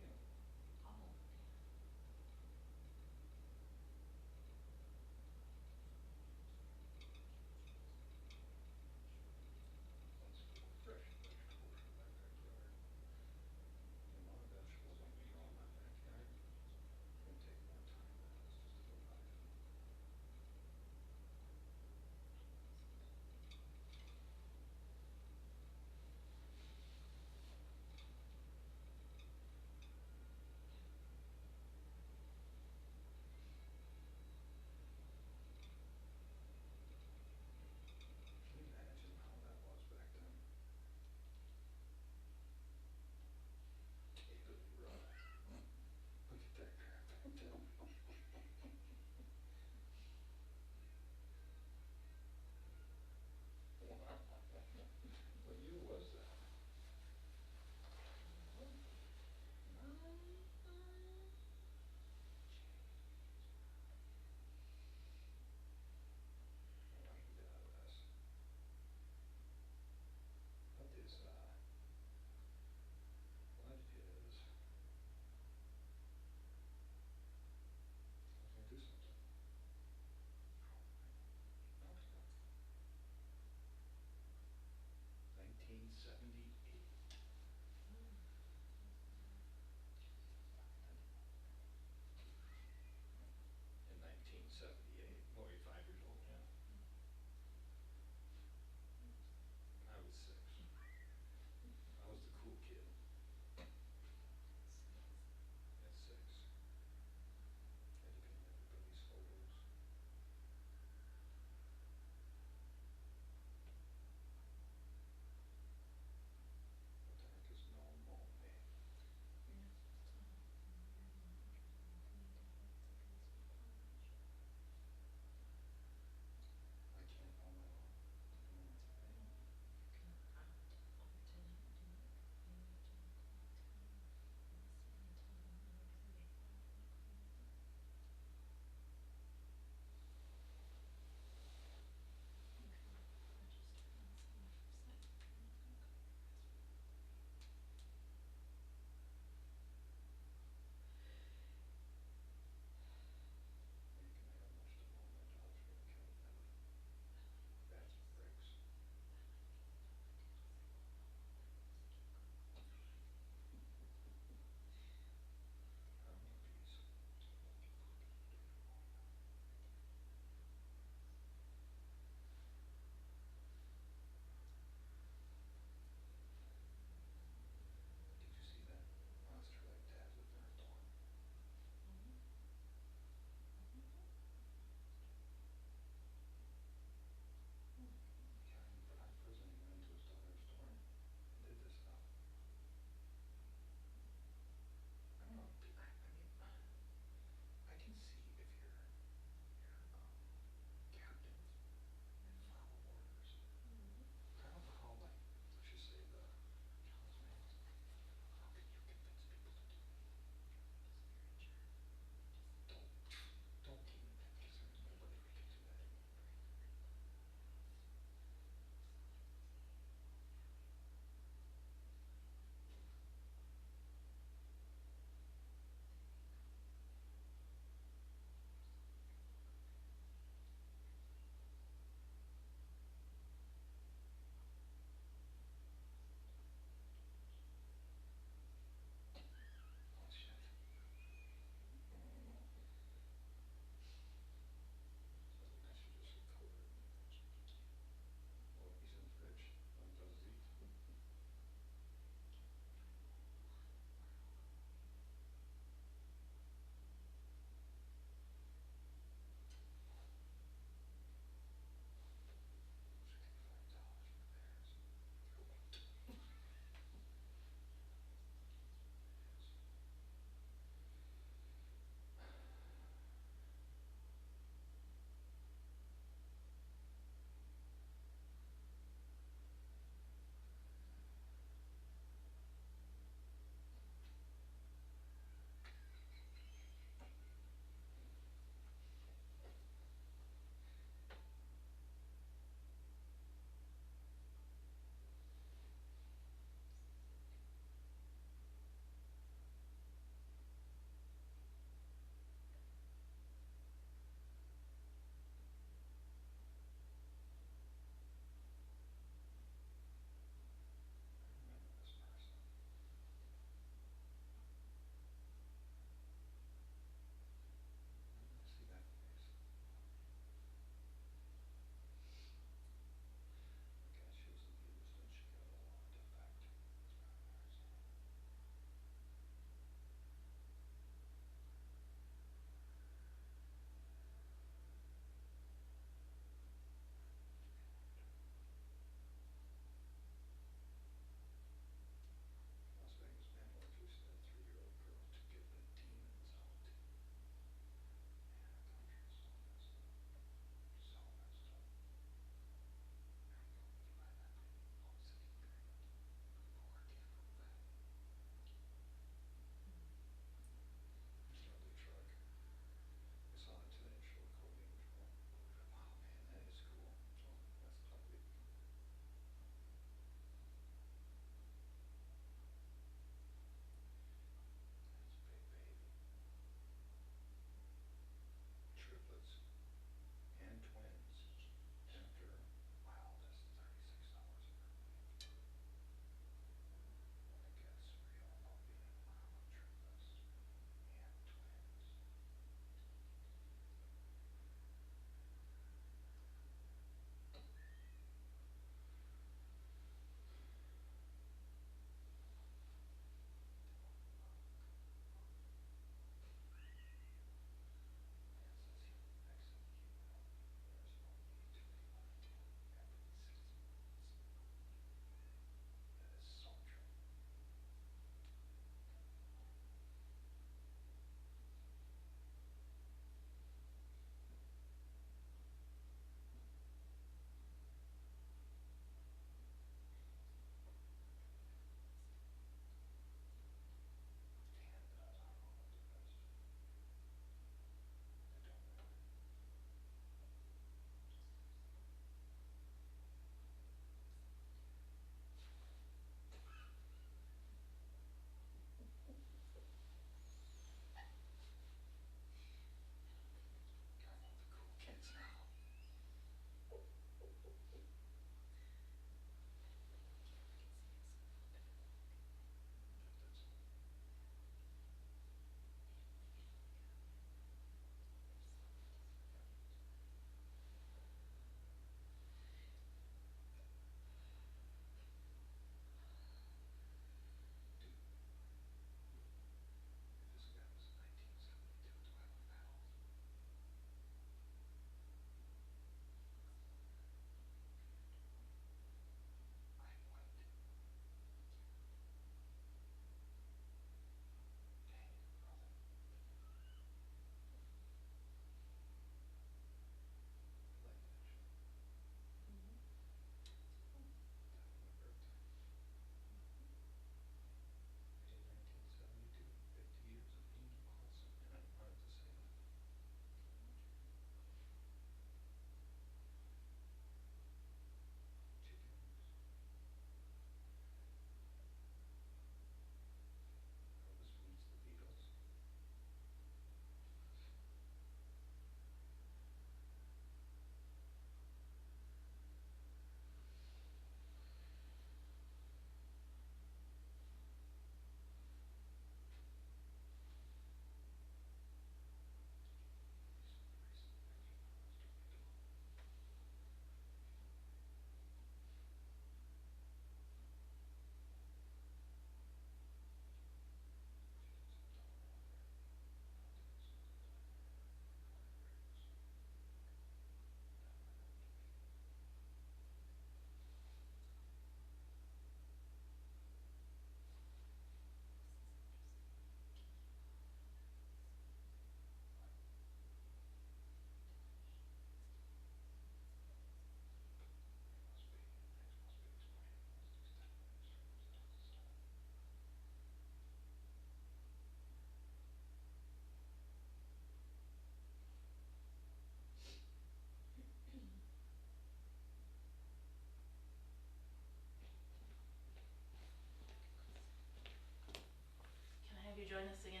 join us again.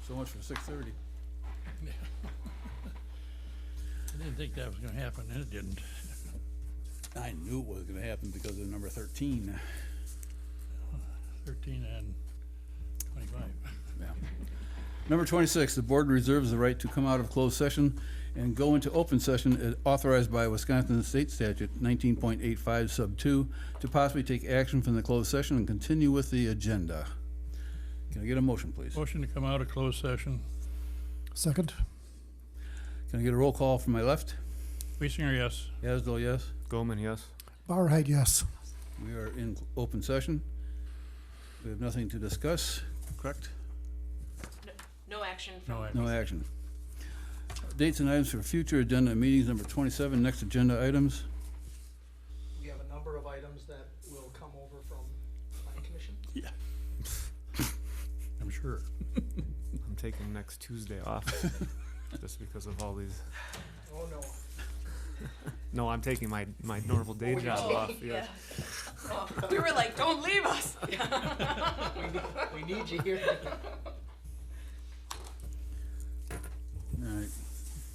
So much for 6:30. I didn't think that was gonna happen, and it didn't. I knew it was gonna happen because of number 13. 13 and 25. Yeah. Number 26, the board reserves the right to come out of closed session and go into open session as authorized by Wisconsin State Statute 19.85 sub 2 to possibly take action from the closed session and continue with the agenda. Can I get a motion, please? Motion to come out of closed session. Second? Can I get a roll call from my left? Weisinger, yes. Asdell, yes. Goldman, yes. Barrheit, yes. We are in open session. We have nothing to discuss, correct? No action No from, action. No action. Dates and items for future agenda meetings, number 27, next agenda items. We have a number of items that will come over from planning commission. Yeah. I'm sure. I'm taking next Tuesday off just because of all these. Oh, no. No, I'm taking my normal day Oh, job yeah. off. Yeah. Oh, we were like, don't leave us. We need you here. All right.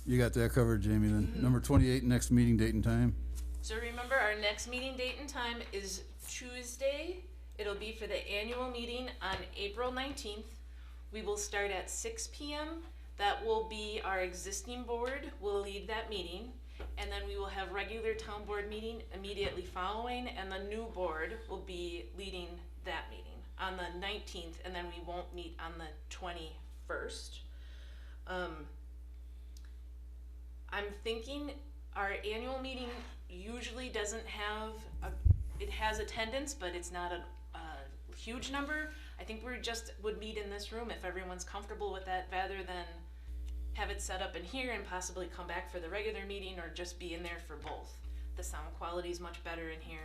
You got that covered, Jamie, then. Number 28, next meeting date and time. So remember, our next meeting date and time is Tuesday. It'll be for the annual meeting on April 19th. We will start at 6 p.m. That will be our existing board will lead that meeting. And then we will have regular town board meeting immediately following, and the new board will be leading that meeting on the 19th, and then we won't meet on the 21st. I'm thinking our annual meeting usually doesn't have it has attendance, but it's not a huge number. I think we would meet in this room if everyone's comfortable with that, rather than have it set up in here and possibly come back for the regular meeting, or just be in there for both. The sound quality is much better in here.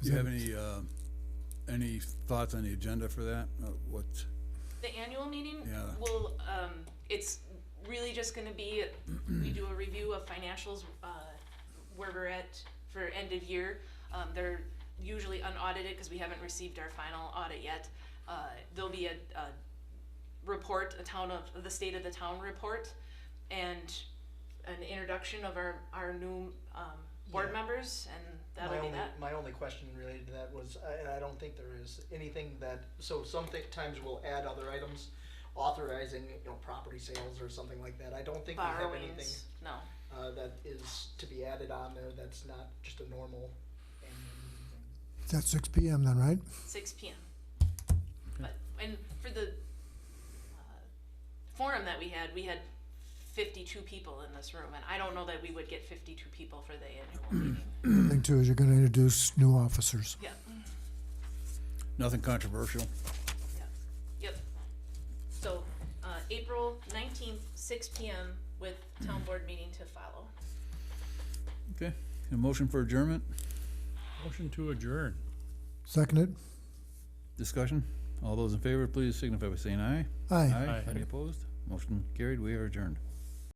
Do you have any thoughts on the agenda for that? What? The annual meeting Yeah. will, it's really just gonna be, we do a review of financials, where we're at for end of year. They're usually unaudited because we haven't received our final audit yet. There'll be a report, the state of the town report, and an introduction of our new, board Yeah. members, and that'll be that. My only question related to that was, and I don't think there is anything that, so times we'll add other items, authorizing, property sales or something like that. I don't think we have anything, Borrowings, no. that is to be added on there that's not just a normal annual meeting thing. It's at 6 PM then, right? 6 p.m. But, and for the forum that we had 52 people in this room, and I don't know that we would get 52 people for the annual meeting. The thing too is you're gonna introduce new officers. Yeah, Nothing controversial. yep. So, April 19th, 6 p.m. with town board meeting to follow. Okay, a motion for adjournment, Motion to adjourn. Seconded? discussion? All those in favor, please signify by saying aye. Aye. Aye. Any opposed? Motion carried, we are adjourned.